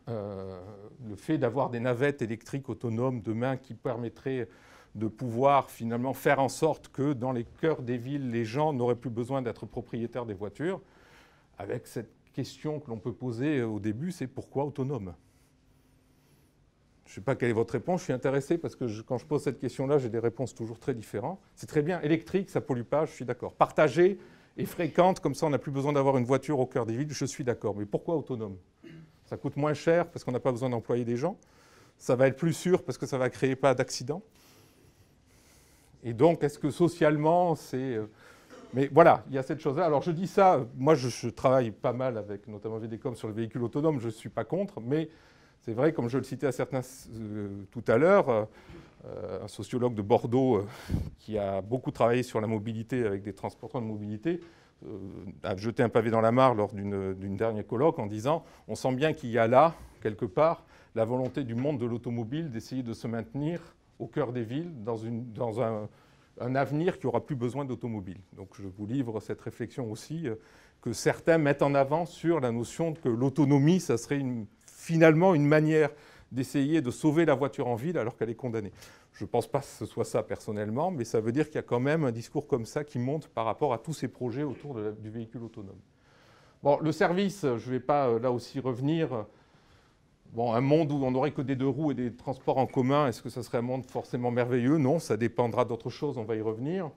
le fait d'avoir des navettes électriques autonomes demain qui permettraient de pouvoir finalement faire en sorte que dans les cœurs des villes, les gens n'auraient plus besoin d'être propriétaires des voitures, avec cette question que l'on peut poser au début, c'est pourquoi autonome ? Je ne sais pas quelle est votre réponse, je suis intéressé parce que quand je pose cette question-là, j'ai des réponses toujours très différentes. C'est très bien, électrique, ça ne pollue pas, je suis d'accord. Partagé et fréquente, comme ça on n'a plus besoin d'avoir une voiture au cœur des villes, je suis d'accord. Mais pourquoi autonome ? Ça coûte moins cher parce qu'on n'a pas besoin d'employer des gens. Ça va être plus sûr parce que ça ne va créer pas d'accidents. Et donc, est-ce que socialement, c'est... Mais voilà, il y a cette chose-là. Alors, je dis ça, moi, je travaille pas mal avec notamment VDCOM sur le véhicule autonome, je ne suis pas contre, mais c'est vrai, comme je le citais à certains tout à l'heure, un sociologue de Bordeaux qui a beaucoup travaillé sur la mobilité avec des transporteurs de mobilité a jeté un pavé dans la mare lors d'une dernière colloque en disant « On sent bien qu'il y a là, quelque part, la volonté du monde de l'automobile d'essayer de se maintenir au cœur des villes dans un avenir qui n'aura plus besoin d'automobile. » Donc je vous livre cette réflexion aussi que certains mettent en avant sur la notion que l'autonomie, ça serait finalement une manière d'essayer de sauver la voiture en ville alors qu'elle est condamnée. Je ne pense pas que ce soit ça personnellement, mais ça veut dire qu'il y a quand même un discours comme ça qui monte par rapport à tous ces projets autour du véhicule autonome. Bon, le service, je ne vais pas là aussi revenir. Bon, un monde où on n'aurait que des deux roues et des transports en commun, est-ce que ça serait un monde forcément merveilleux? Non, ça dépendra d'autres choses, on va y revenir.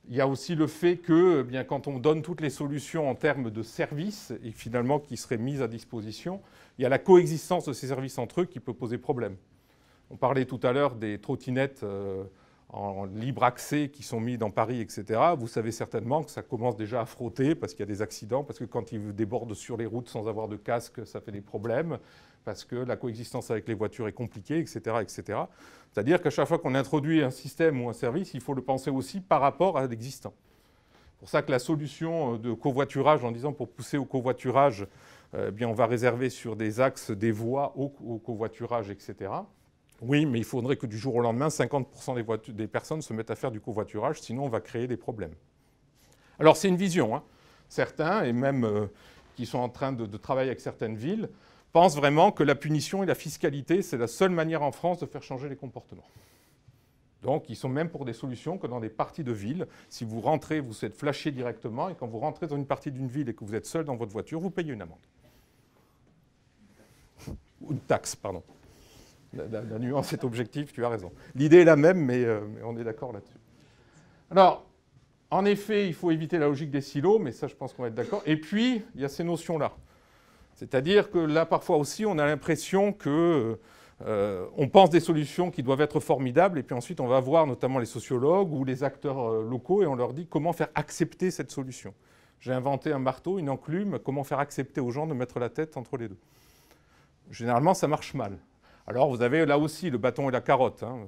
Il y a aussi le fait que, bien, quand on donne toutes les solutions en termes de services, et finalement qui seraient mises à disposition, il y a la coexistence de ces services entre eux qui peut poser problème. On parlait tout à l'heure des trottinettes en libre accès qui sont mises dans Paris, etc. Vous savez certainement que ça commence déjà à frotter parce qu'il y a des accidents, parce que quand ils débordent sur les routes sans avoir de casque, ça fait des problèmes, parce que la coexistence avec les voitures est compliquée, etc. etc. C'est-à-dire qu'à chaque fois qu'on introduit un système ou un service, il faut le penser aussi par rapport à l'existant. C'est pour ça que la solution de covoiturage, en disant pour pousser au covoiturage, bien on va réserver sur des axes des voies au covoiturage, etc. Oui, mais il faudrait que du jour au lendemain, 50% des personnes se mettent à faire du covoiturage, sinon on va créer des problèmes. Alors c'est une vision. Hein. Certains, et même qui sont en train de travailler avec certaines villes, pensent vraiment que la punition et la fiscalité, c'est la seule manière en France de faire changer les comportements. Donc ils sont même pour des solutions que dans des parties de ville, si vous rentrez, vous êtes flashé directement, et quand vous rentrez dans une partie d'une ville et que vous êtes seul dans votre voiture, vous payez une amende. Ou une taxe, pardon. La nuance est objective, tu as raison. L'idée est la même, mais on est d'accord là-dessus. Alors, en effet, il faut éviter la logique des silos, mais ça, je pense qu'on va être d'accord. Et puis, il y a ces notions-là. C'est-à-dire que là, parfois aussi, on a l'impression qu'on pense des solutions qui doivent être formidables, et puis ensuite, on va voir notamment les sociologues ou les acteurs locaux, et on leur dit comment faire accepter cette solution. J'ai inventé un marteau, une enclume, comment faire accepter aux gens de mettre la tête entre les deux. Généralement, ça marche mal. Alors, vous avez là aussi le bâton et la carotte. Hein.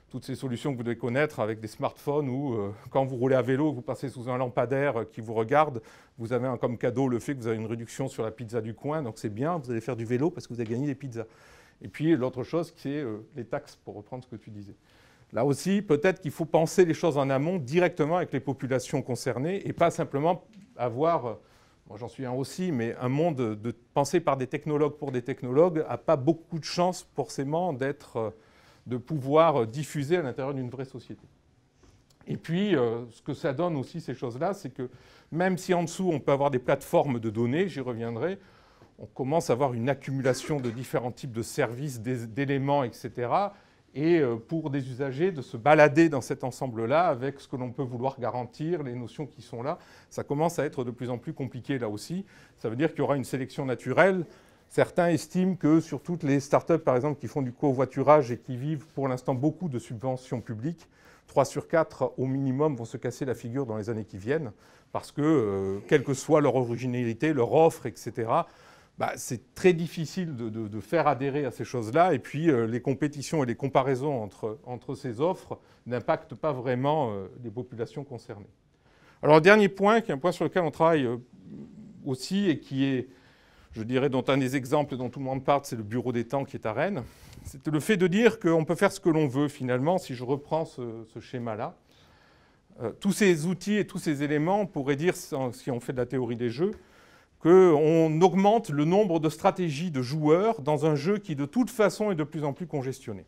Toutes ces solutions que vous devez connaître avec des smartphones où, quand vous roulez à vélo, vous passez sous un lampadaire qui vous regarde, vous avez comme cadeau le fait que vous avez une réduction sur la pizza du coin, donc c'est bien, vous allez faire du vélo parce que vous avez gagné des pizzas. Et puis, l'autre chose, c'est les taxes, pour reprendre ce que tu disais. Là aussi, peut-être qu'il faut penser les choses en amont directement avec les populations concernées et pas simplement avoir... Moi, j'en suis un aussi, mais un monde pensé par des technologues pour des technologues n'a pas beaucoup de chance forcément de pouvoir diffuser à l'intérieur d'une vraie société. Et puis, ce que ça donne aussi, ces choses-là, c'est que même si en dessous, on peut avoir des plateformes de données, j'y reviendrai, on commence à avoir une accumulation de différents types de services, d'éléments, etc., et pour des usagers de se balader dans cet ensemble-là avec ce que l'on peut vouloir garantir, les notions qui sont là, ça commence à être de plus en plus compliqué là aussi. Ça veut dire qu'il y aura une sélection naturelle. Certains estiment que sur toutes les startups, par exemple, qui font du covoiturage et qui vivent pour l'instant beaucoup de subventions publiques, 3 sur 4 au minimum vont se casser la figure dans les années qui viennent parce que, quelle que soit leur originalité, leur offre, etc., c'est très difficile de faire adhérer à ces choses-là. Et puis, les compétitions et les comparaisons entre ces offres n'impactent pas vraiment les populations concernées. Alors, le dernier point, qui est un point sur lequel on travaille aussi et qui est, je dirais, dont un des exemples dont tout le monde parle, c'est le bureau des temps qui est à Rennes. C'est le fait de dire qu'on peut faire ce que l'on veut, finalement, si je reprends ce schéma-là. Tous ces outils et tous ces éléments, on pourrait dire, si on fait de la théorie des jeux, qu'on augmente le nombre de stratégies de joueurs dans un jeu qui, de toute façon, est de plus en plus congestionné.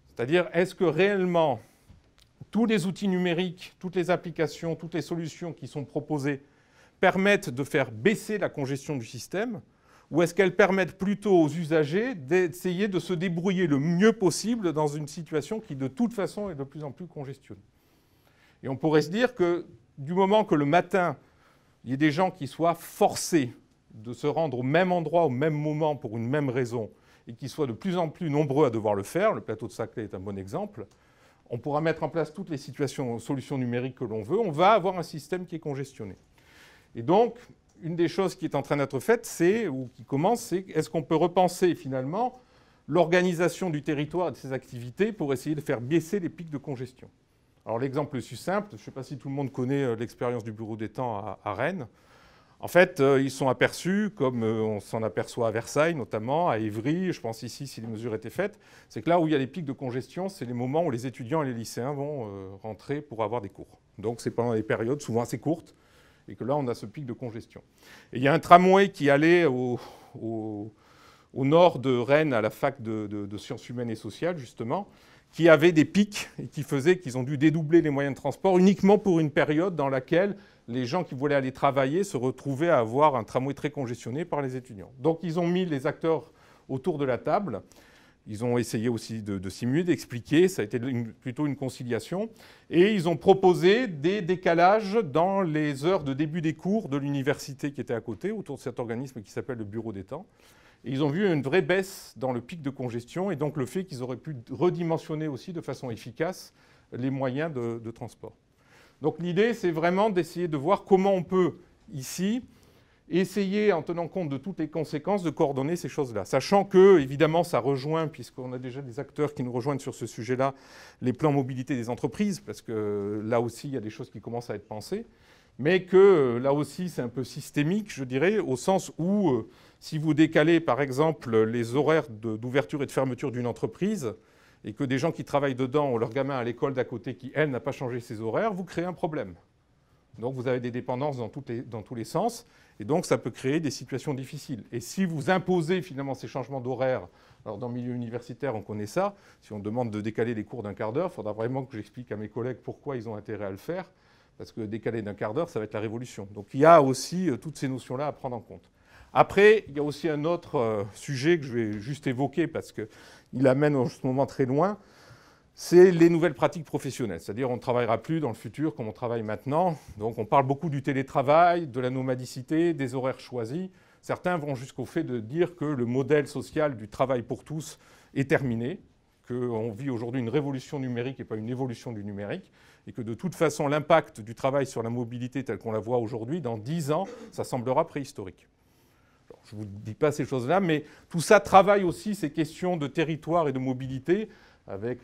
C'est-à-dire, est-ce que réellement, tous les outils numériques, toutes les applications, toutes les solutions qui sont proposées permettent de faire baisser la congestion du système, ou est-ce qu'elles permettent plutôt aux usagers d'essayer de se débrouiller le mieux possible dans une situation qui, de toute façon, est de plus en plus congestionnée? Et on pourrait se dire que du moment que le matin, il y a des gens qui soient forcés de se rendre au même endroit, au même moment, pour une même raison, et qui soient de plus en plus nombreux à devoir le faire, le plateau de Saclay est un bon exemple, on pourra mettre en place toutes les solutions numériques que l'on veut, on va avoir un système qui est congestionné. Et donc, une des choses qui est en train d'être faite, ou qui commence, c'est est-ce qu'on peut repenser finalement l'organisation du territoire et de ses activités pour essayer de faire baisser les pics de congestion. Alors l'exemple le plus simple, je ne sais pas si tout le monde connaît l'expérience du bureau d'étang à Rennes. En fait, ils sont aperçus, comme on s'en aperçoit à Versailles notamment, à Évry, je pense ici si les mesures étaient faites, c'est que là où il y a les pics de congestion, c'est les moments où les étudiants et les lycéens vont rentrer pour avoir des cours. Donc c'est pendant des périodes souvent assez courtes, et que là on a ce pic de congestion. Et il y a un tramway qui allait au nord de Rennes, à la fac de sciences humaines et sociales, justement, qui avait des pics et qui faisait qu'ils ont dû dédoubler les moyens de transport uniquement pour une période dans laquelle les gens qui voulaient aller travailler se retrouvaient à avoir un tramway très congestionné par les étudiants. Donc ils ont mis les acteurs autour de la table. Ils ont essayé aussi de simuler, d'expliquer. Ça a été plutôt une conciliation. Et ils ont proposé des décalages dans les heures de début des cours de l'université qui était à côté, autour de cet organisme qui s'appelle le bureau d'étang. Et ils ont vu une vraie baisse dans le pic de congestion et donc le fait qu'ils auraient pu redimensionner aussi de façon efficace les moyens de transport. Donc l'idée, c'est vraiment d'essayer de voir comment on peut, ici, essayer, en tenant compte de toutes les conséquences, de coordonner ces choses-là. Sachant que, évidemment, ça rejoint, puisqu'on a déjà des acteurs qui nous rejoignent sur ce sujet-là, les plans mobilité des entreprises, parce que là aussi, il y a des choses qui commencent à être pensées, mais que là aussi, c'est un peu systémique, je dirais, au sens où, si vous décalez, par exemple, les horaires d'ouverture et de fermeture d'une entreprise, et que des gens qui travaillent dedans ont leur gamin à l'école d'à côté qui, elle, n'a pas changé ses horaires, vous créez un problème. Donc vous avez des dépendances dans tous les sens, et donc ça peut créer des situations difficiles. Et si vous imposez finalement ces changements d'horaire, alors dans le milieu universitaire on connaît ça, si on demande de décaler les cours d'un quart d'heure, il faudra vraiment que j'explique à mes collègues pourquoi ils ont intérêt à le faire, parce que décaler d'un quart d'heure, ça va être la révolution. Donc il y a aussi toutes ces notions-là à prendre en compte. Après, il y a aussi un autre sujet que je vais juste évoquer, parce qu'il amène en ce moment très loin, c'est les nouvelles pratiques professionnelles. C'est-à-dire on ne travaillera plus dans le futur comme on travaille maintenant. Donc on parle beaucoup du télétravail, de la nomadicité, des horaires choisis. Certains vont jusqu'au fait de dire que le modèle social du travail pour tous est terminé, qu'on vit aujourd'hui une révolution numérique et pas une évolution du numérique, et que de toute façon l'impact du travail sur la mobilité tel qu'on la voit aujourd'hui, dans 10 ans, ça semblera préhistorique. Alors, je ne vous dis pas ces choses-là, mais tout ça travaille aussi ces questions de territoire et de mobilité, avec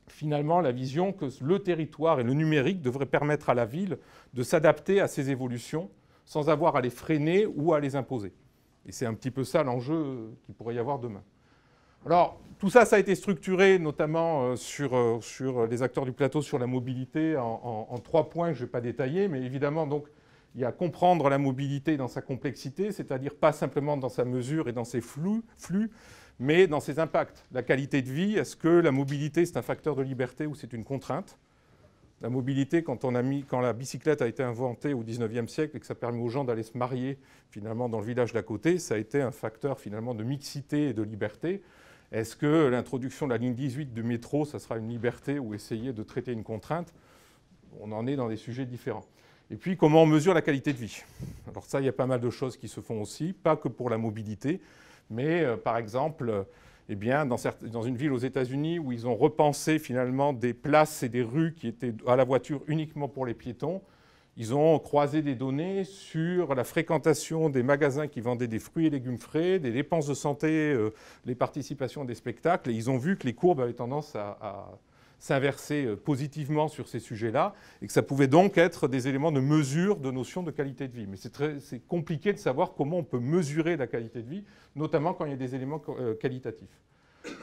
finalement la vision que le territoire et le numérique devraient permettre à la ville de s'adapter à ces évolutions sans avoir à les freiner ou à les imposer. Et c'est un petit peu ça l'enjeu qu'il pourrait y avoir demain. Alors, tout ça, ça a été structuré notamment sur les acteurs du plateau, sur la mobilité, en 3 points que je ne vais pas détailler, mais évidemment, donc, il y a comprendre la mobilité dans sa complexité, c'est-à-dire pas simplement dans sa mesure et dans ses flux, mais dans ses impacts. La qualité de vie, est-ce que la mobilité, c'est un facteur de liberté ou c'est une contrainte? La mobilité, quand la bicyclette a été inventée au XIXe siècle et que ça permet aux gens d'aller se marier finalement dans le village d'à côté, ça a été un facteur finalement de mixité et de liberté. Est-ce que l'introduction de la ligne 18 du métro, ça sera une liberté ou essayer de traiter une contrainte? On en est dans des sujets différents. Et puis, comment on mesure la qualité de vie? Alors ça, il y a pas mal de choses qui se font aussi, pas que pour la mobilité, mais par exemple, eh bien, dans une ville aux États-Unis où ils ont repensé finalement des places et des rues qui étaient à la voiture uniquement pour les piétons, ils ont croisé des données sur la fréquentation des magasins qui vendaient des fruits et légumes frais, des dépenses de santé, les participations à des spectacles, et ils ont vu que les courbes avaient tendance à s'inverser positivement sur ces sujets-là, et que ça pouvait donc être des éléments de mesure de notions de qualité de vie. Mais c'est compliqué de savoir comment on peut mesurer la qualité de vie, notamment quand il y a des éléments qualitatifs.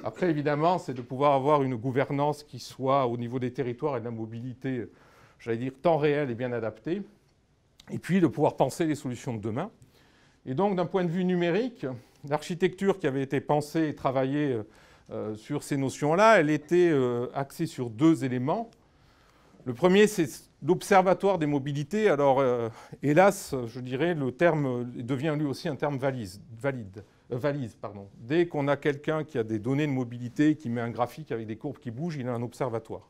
Après, évidemment, c'est de pouvoir avoir une gouvernance qui soit au niveau des territoires et de la mobilité, j'allais dire, temps réel et bien adaptée, et puis de pouvoir penser les solutions de demain. Et donc, d'un point de vue numérique, l'architecture qui avait été pensée et travaillée sur ces notions-là, elle était axée sur 2 éléments. Le premier, c'est l'observatoire des mobilités. Alors, hélas, je dirais, le terme devient lui aussi un terme valise. Dès qu'on a quelqu'un qui a des données de mobilité, qui met un graphique avec des courbes qui bougent, il a un observatoire.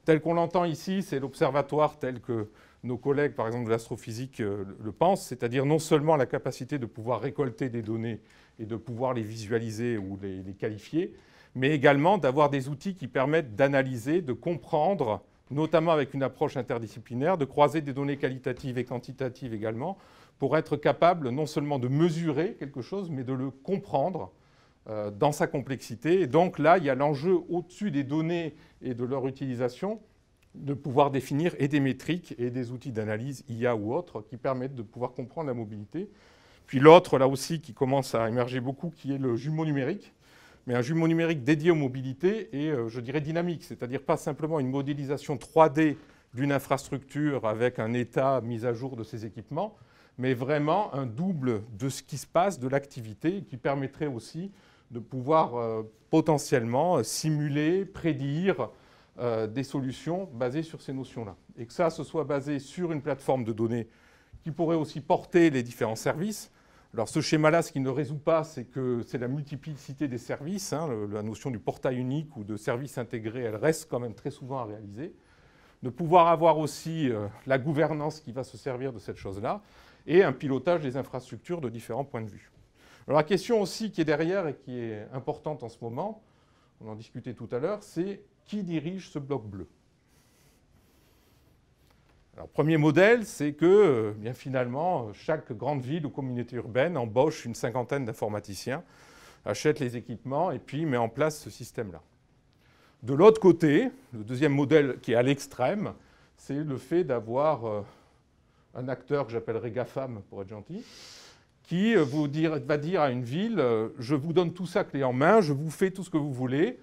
Tel qu'on l'entend ici, c'est l'observatoire tel que nos collègues, par exemple de l'astrophysique, le pensent, c'est-à-dire non seulement la capacité de pouvoir récolter des données et de pouvoir les visualiser ou les qualifier, mais également d'avoir des outils qui permettent d'analyser, de comprendre, notamment avec une approche interdisciplinaire, de croiser des données qualitatives et quantitatives également, pour être capable non seulement de mesurer quelque chose, mais de le comprendre dans sa complexité. Et donc là, il y a l'enjeu au-dessus des données et de leur utilisation, de pouvoir définir et des métriques et des outils d'analyse IA ou autres qui permettent de pouvoir comprendre la mobilité. Puis l'autre, là aussi, qui commence à émerger beaucoup, qui est le jumeau numérique, mais un jumeau numérique dédié aux mobilités et, je dirais, dynamique, c'est-à-dire pas simplement une modélisation 3D d'une infrastructure avec un état mis à jour de ses équipements, mais vraiment un double de ce qui se passe, de l'activité, qui permettrait aussi de pouvoir potentiellement simuler, prédire des solutions basées sur ces notions-là. Et que ça, ce soit basé sur une plateforme de données qui pourrait aussi porter les différents services. Alors ce schéma-là, ce qu'il ne résout pas, c'est que c'est la multiplicité des services. La notion du portail unique ou de service intégré, elle reste quand même très souvent à réaliser. De pouvoir avoir aussi la gouvernance qui va se servir de cette chose-là et un pilotage des infrastructures de différents points de vue. Alors la question aussi qui est derrière et qui est importante en ce moment, on en discutait tout à l'heure, c'est qui dirige ce bloc bleu? Alors, premier modèle, c'est que bien finalement, chaque grande ville ou communauté urbaine embauche une cinquantaine d'informaticiens, achète les équipements et puis met en place ce système-là. De l'autre côté, le deuxième modèle qui est à l'extrême, c'est le fait d'avoir un acteur que j'appellerais GAFAM pour être gentil, qui va dire à une ville, je vous donne tout ça clé en main, je vous fais tout ce que vous voulez.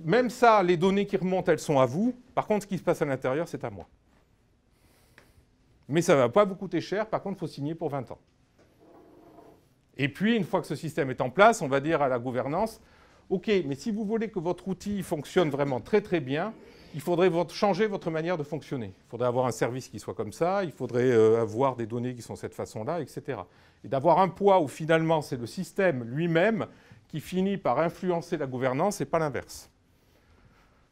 Même ça, les données qui remontent, elles sont à vous. Par contre, ce qui se passe à l'intérieur, c'est à moi. Mais ça ne va pas vous coûter cher. Par contre, il faut signer pour 20 ans. Et puis, une fois que ce système est en place, on va dire à la gouvernance, OK, mais si vous voulez que votre outil fonctionne vraiment très très bien, il faudrait changer votre manière de fonctionner. Il faudrait avoir un service qui soit comme ça, il faudrait avoir des données qui sont de cette façon-là, etc. Et d'avoir un poids où finalement, c'est le système lui-même qui finit par influencer la gouvernance et pas l'inverse.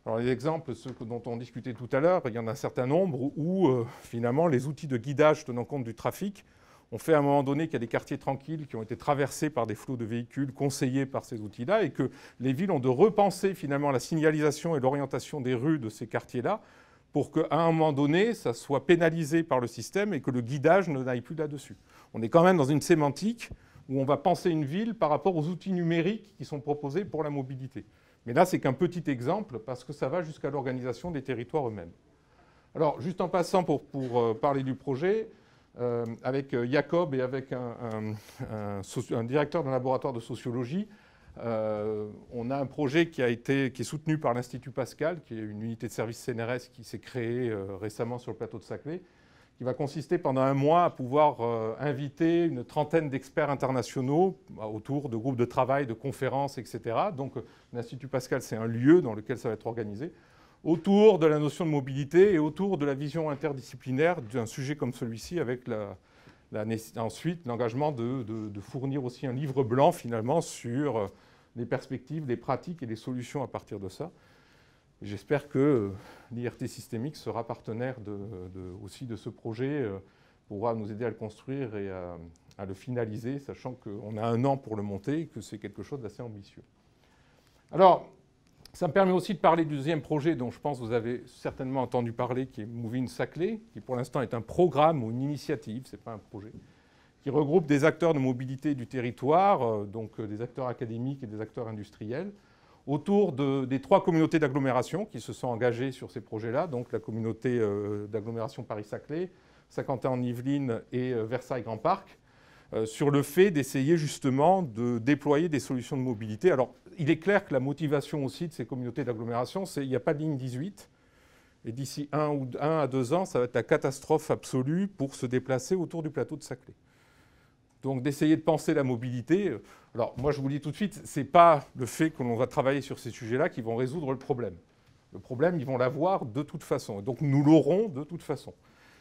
Alors les exemples, ceux dont on discutait tout à l'heure, il y en a un certain nombre où finalement les outils de guidage tenant compte du trafic ont fait à un moment donné qu'il y a des quartiers tranquilles qui ont été traversés par des flots de véhicules conseillés par ces outils-là et que les villes ont de repenser finalement la signalisation et l'orientation des rues de ces quartiers-là pour qu'à un moment donné, ça soit pénalisé par le système et que le guidage ne n'aille plus là-dessus. On est quand même dans une sémantique où on va penser une ville par rapport aux outils numériques qui sont proposés pour la mobilité. Mais là, c'est qu'un petit exemple parce que ça va jusqu'à l'organisation des territoires eux-mêmes. Alors, juste en passant pour parler du projet, avec Jacob et avec un directeur d'un laboratoire de sociologie, on a un projet qui est soutenu par l'Institut Pascal, qui est une unité de service CNRS qui s'est créée récemment sur le plateau de Saclay, qui va consister pendant un mois à pouvoir inviter une trentaine d'experts internationaux autour de groupes de travail, de conférences, etc. Donc l'Institut Pascal, c'est un lieu dans lequel ça va être organisé, autour de la notion de mobilité et autour de la vision interdisciplinaire d'un sujet comme celui-ci, avec ensuite l'engagement de fournir aussi un livre blanc finalement sur les perspectives, les pratiques et les solutions à partir de ça. J'espère que l'IRT systémique sera partenaire aussi de ce projet, pourra nous aider à le construire et à le finaliser, sachant qu'on a 1 an pour le monter et que c'est quelque chose d'assez ambitieux. Alors, ça me permet aussi de parler du deuxième projet dont je pense que vous avez certainement entendu parler, qui est Moving Saclay, qui pour l'instant est un programme ou une initiative, ce n'est pas un projet, qui regroupe des acteurs de mobilité du territoire, donc des acteurs académiques et des acteurs industriels, autour des 3 communautés d'agglomération qui se sont engagées sur ces projets-là, donc la communauté d'agglomération Paris-Saclay, Saint-Quentin-en-Yvelines et Versailles-Grand Parc, sur le fait d'essayer justement de déployer des solutions de mobilité. Alors, il est clair que la motivation aussi de ces communautés d'agglomération, c'est qu'il n'y a pas de ligne 18, et d'ici 1 à 2 ans, ça va être la catastrophe absolue pour se déplacer autour du plateau de Saclay. Donc d'essayer de penser la mobilité. Alors moi je vous le dis tout de suite, ce n'est pas le fait que l'on va travailler sur ces sujets-là qui vont résoudre le problème. Le problème, ils vont l'avoir de toute façon. Donc nous l'aurons de toute façon.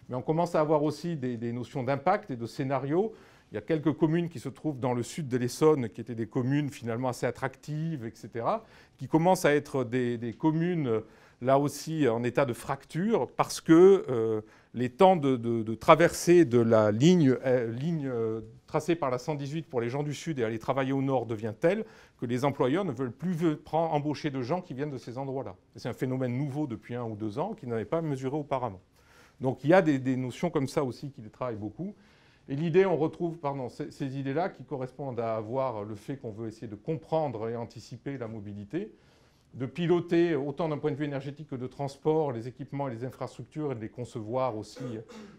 Mais on commence à avoir aussi des notions d'impact et de scénario. Il y a quelques communes qui se trouvent dans le sud de l'Essonne, qui étaient des communes finalement assez attractives, etc., qui commencent à être des communes là aussi en état de fracture, parce que les temps de traversée de la ligne tracée par la 118 pour les gens du Sud et aller travailler au Nord devient tel que les employeurs ne veulent plus embaucher de gens qui viennent de ces endroits-là. C'est un phénomène nouveau depuis 1 ou 2 ans qu'ils n'avaient pas mesuré auparavant. Donc il y a des notions comme ça aussi qui les travaillent beaucoup. Et l'idée, on retrouve ces idées-là qui correspondent à avoir le fait qu'on veut essayer de comprendre et anticiper la mobilité, de piloter autant d'un point de vue énergétique que de transport les équipements et les infrastructures et de les concevoir aussi,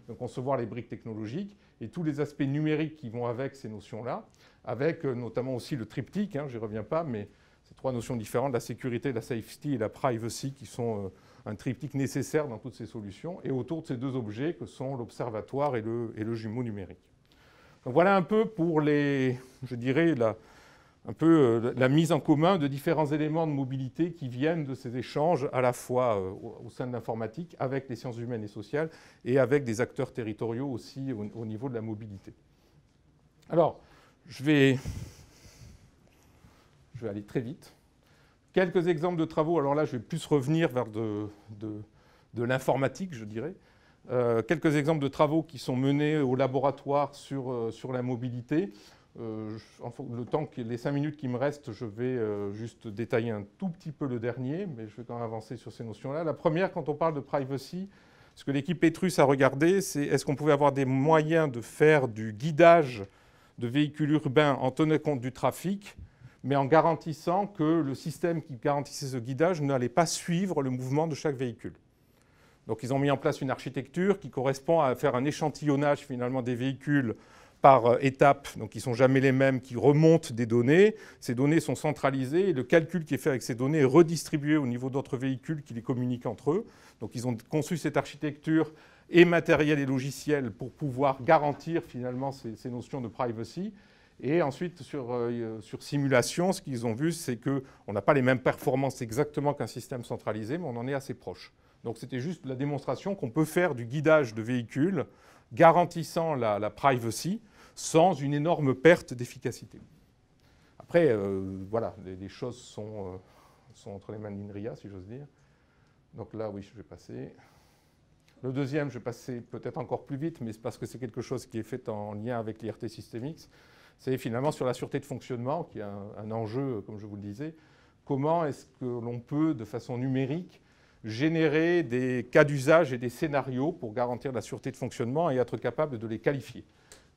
de concevoir les briques technologiques et tous les aspects numériques qui vont avec ces notions-là, avec notamment aussi le triptyque, j'y reviens pas, mais ces 3 notions différentes, la sécurité, la safety et la privacy qui sont un triptyque nécessaire dans toutes ces solutions, et autour de ces 2 objets que sont l'observatoire et le jumeau numérique. Donc voilà un peu pour je dirais, la mise en commun de différents éléments de mobilité qui viennent de ces échanges à la fois au sein de l'informatique, avec les sciences humaines et sociales, et avec des acteurs territoriaux aussi au niveau de la mobilité. Alors, je vais aller très vite. Quelques exemples de travaux, alors là je vais plus revenir vers de l'informatique, je dirais. Quelques exemples de travaux qui sont menés au laboratoire sur la mobilité. Les 5 minutes qui me restent, je vais juste détailler un tout petit peu le dernier, mais je vais quand même avancer sur ces notions-là. La première, quand on parle de privacy, ce que l'équipe Petrus a regardé, c'est est-ce qu'on pouvait avoir des moyens de faire du guidage de véhicules urbains en tenant compte du trafic, mais en garantissant que le système qui garantissait ce guidage n'allait pas suivre le mouvement de chaque véhicule. Donc ils ont mis en place une architecture qui correspond à faire un échantillonnage finalement des véhicules par étapes, donc qui ne sont jamais les mêmes, qui remontent des données. Ces données sont centralisées et le calcul qui est fait avec ces données est redistribué au niveau d'autres véhicules qui les communiquent entre eux. Donc ils ont conçu cette architecture et matériel et logiciel pour pouvoir garantir finalement ces notions de privacy. Et ensuite, sur simulation, ce qu'ils ont vu, c'est qu'on n'a pas les mêmes performances exactement qu'un système centralisé, mais on en est assez proche. Donc c'était juste la démonstration qu'on peut faire du guidage de véhicules garantissant la privacy sans une énorme perte d'efficacité. Après, voilà, les choses sont entre les mains d'INRIA, si j'ose dire. Donc là, oui, je vais passer. Le deuxième, je vais passer peut-être encore plus vite, mais c'est parce que c'est quelque chose qui est fait en lien avec l'IRT Systemix. C'est finalement sur la sûreté de fonctionnement, qui est un enjeu, comme je vous le disais. Comment est-ce que l'on peut, de façon numérique, générer des cas d'usage et des scénarios pour garantir la sûreté de fonctionnement et être capable de les qualifier.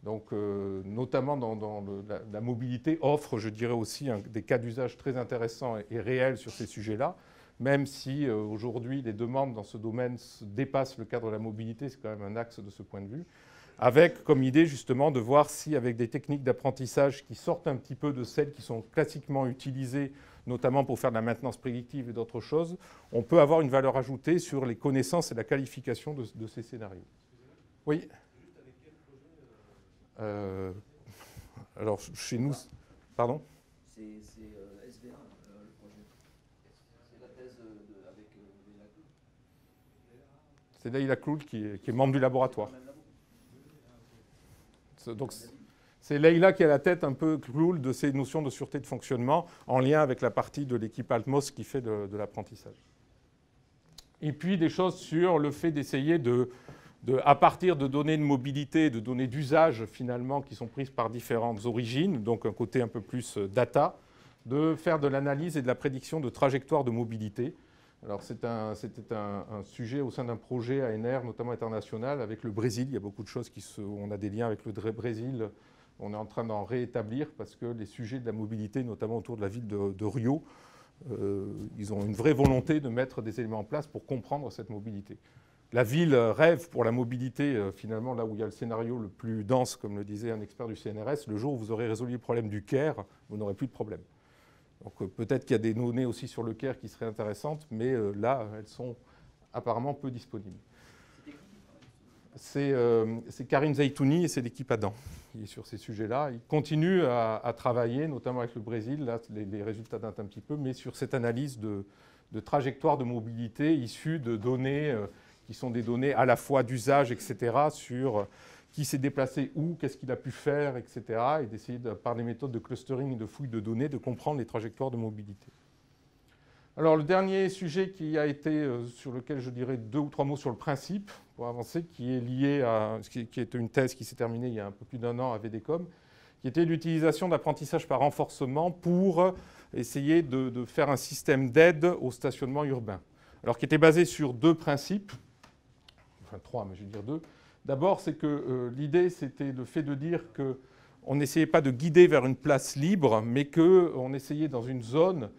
Donc, notamment dans la mobilité, offre, je dirais aussi, des cas d'usage très intéressants et réels sur ces sujets-là, même si aujourd'hui les demandes dans ce domaine dépassent le cadre de la mobilité, c'est quand même un axe de ce point de vue, avec comme idée justement de voir si avec des techniques d'apprentissage qui sortent un petit peu de celles qui sont classiquement utilisées, notamment pour faire de la maintenance prédictive et d'autres choses, on peut avoir une valeur ajoutée sur les connaissances et la qualification de ces scénarios. Oui. Alors, chez nous... Pardon ? C'est SVA, le projet. C'est la thèse avec Leïla Kloul. C'est Leïla Kloul qui est membre du laboratoire. Donc, c'est Leïla qui a la tête un peu Kloul de ces notions de sûreté de fonctionnement en lien avec la partie de l'équipe Altmos qui fait de l'apprentissage. Et puis des choses sur le fait d'essayer à partir de données de mobilité, de données d'usage finalement qui sont prises par différentes origines, donc un côté un peu plus data, de faire de l'analyse et de la prédiction de trajectoires de mobilité. Alors c'était un sujet au sein d'un projet ANR, notamment international, avec le Brésil. Il y a beaucoup de choses on a des liens avec le Brésil. On est en train d'en réétablir parce que les sujets de la mobilité, notamment autour de la ville de Rio, ils ont une vraie volonté de mettre des éléments en place pour comprendre cette mobilité. La ville rêve pour la mobilité, finalement, là où il y a le scénario le plus dense, comme le disait un expert du CNRS. Le jour où vous aurez résolu le problème du Caire, vous n'aurez plus de problème. Donc peut-être qu'il y a des données aussi sur le Caire qui seraient intéressantes, mais là, elles sont apparemment peu disponibles. C'est Karim Zaitouni et c'est l'équipe Adam qui est sur ces sujets-là. Ils continuent à travailler, notamment avec le Brésil. Là, les résultats datent un petit peu, mais sur cette analyse de trajectoire de mobilité issues de données qui sont des données à la fois d'usage, etc., sur qui s'est déplacé où, qu'est-ce qu'il a pu faire, etc., et d'essayer, par des méthodes de clustering et de fouille de données, de comprendre les trajectoires de mobilité. Alors, le dernier sujet qui a été, sur lequel je dirais 2 ou 3 mots sur le principe, pour avancer, qui est lié à, qui est une thèse qui s'est terminée il y a un peu plus d'1 an à VDCOM, qui était l'utilisation d'apprentissage par renforcement pour essayer de faire un système d'aide au stationnement urbain. Alors, qui était basé sur 2 principes, enfin 3, mais je vais dire 2. D'abord, c'est que l'idée, c'était le fait de dire qu'on n'essayait pas de guider vers une place libre, mais qu'on essayait dans une zone,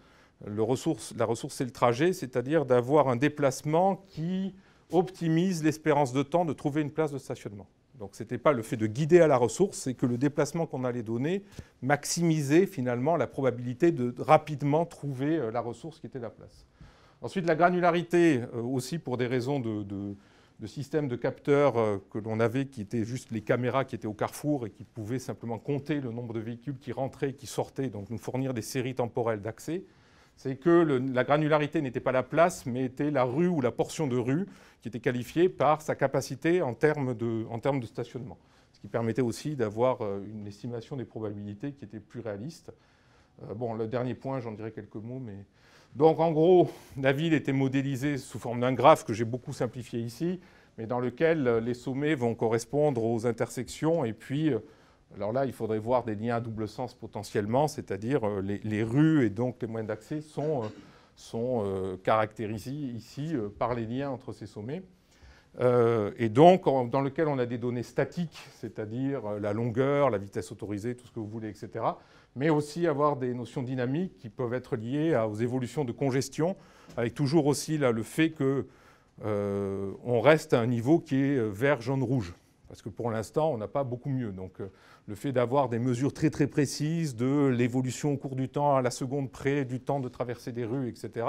la ressource c'est le trajet, c'est-à-dire d'avoir un déplacement qui optimise l'espérance de temps de trouver une place de stationnement. Donc ce n'était pas le fait de guider à la ressource, c'est que le déplacement qu'on allait donner maximisait finalement la probabilité de rapidement trouver la ressource qui était la place. Ensuite, la granularité, aussi pour des raisons de système de capteurs que l'on avait, qui étaient juste les caméras qui étaient au carrefour et qui pouvaient simplement compter le nombre de véhicules qui rentraient et qui sortaient, donc nous fournir des séries temporelles d'accès. C'est que la granularité n'était pas la place, mais était la rue ou la portion de rue qui était qualifiée par sa capacité en termes de stationnement. Ce qui permettait aussi d'avoir une estimation des probabilités qui était plus réaliste. Bon, le dernier point, j'en dirai quelques mots, mais... Donc, en gros, la ville était modélisée sous forme d'un graphe que j'ai beaucoup simplifié ici, mais dans lequel les sommets vont correspondre aux intersections. Et puis, alors là, il faudrait voir des liens à double sens potentiellement, c'est-à-dire les rues et donc les moyens d'accès sont caractérisés ici par les liens entre ces sommets. Et donc, dans lequel on a des données statiques, c'est-à-dire la longueur, la vitesse autorisée, tout ce que vous voulez, etc., mais aussi avoir des notions dynamiques qui peuvent être liées aux évolutions de congestion, avec toujours aussi là, le fait qu'on reste à un niveau qui est vert, jaune, rouge. Parce que pour l'instant, on n'a pas beaucoup mieux. Donc, le fait d'avoir des mesures très très précises de l'évolution au cours du temps, à la seconde près, du temps de traverser des rues, etc.,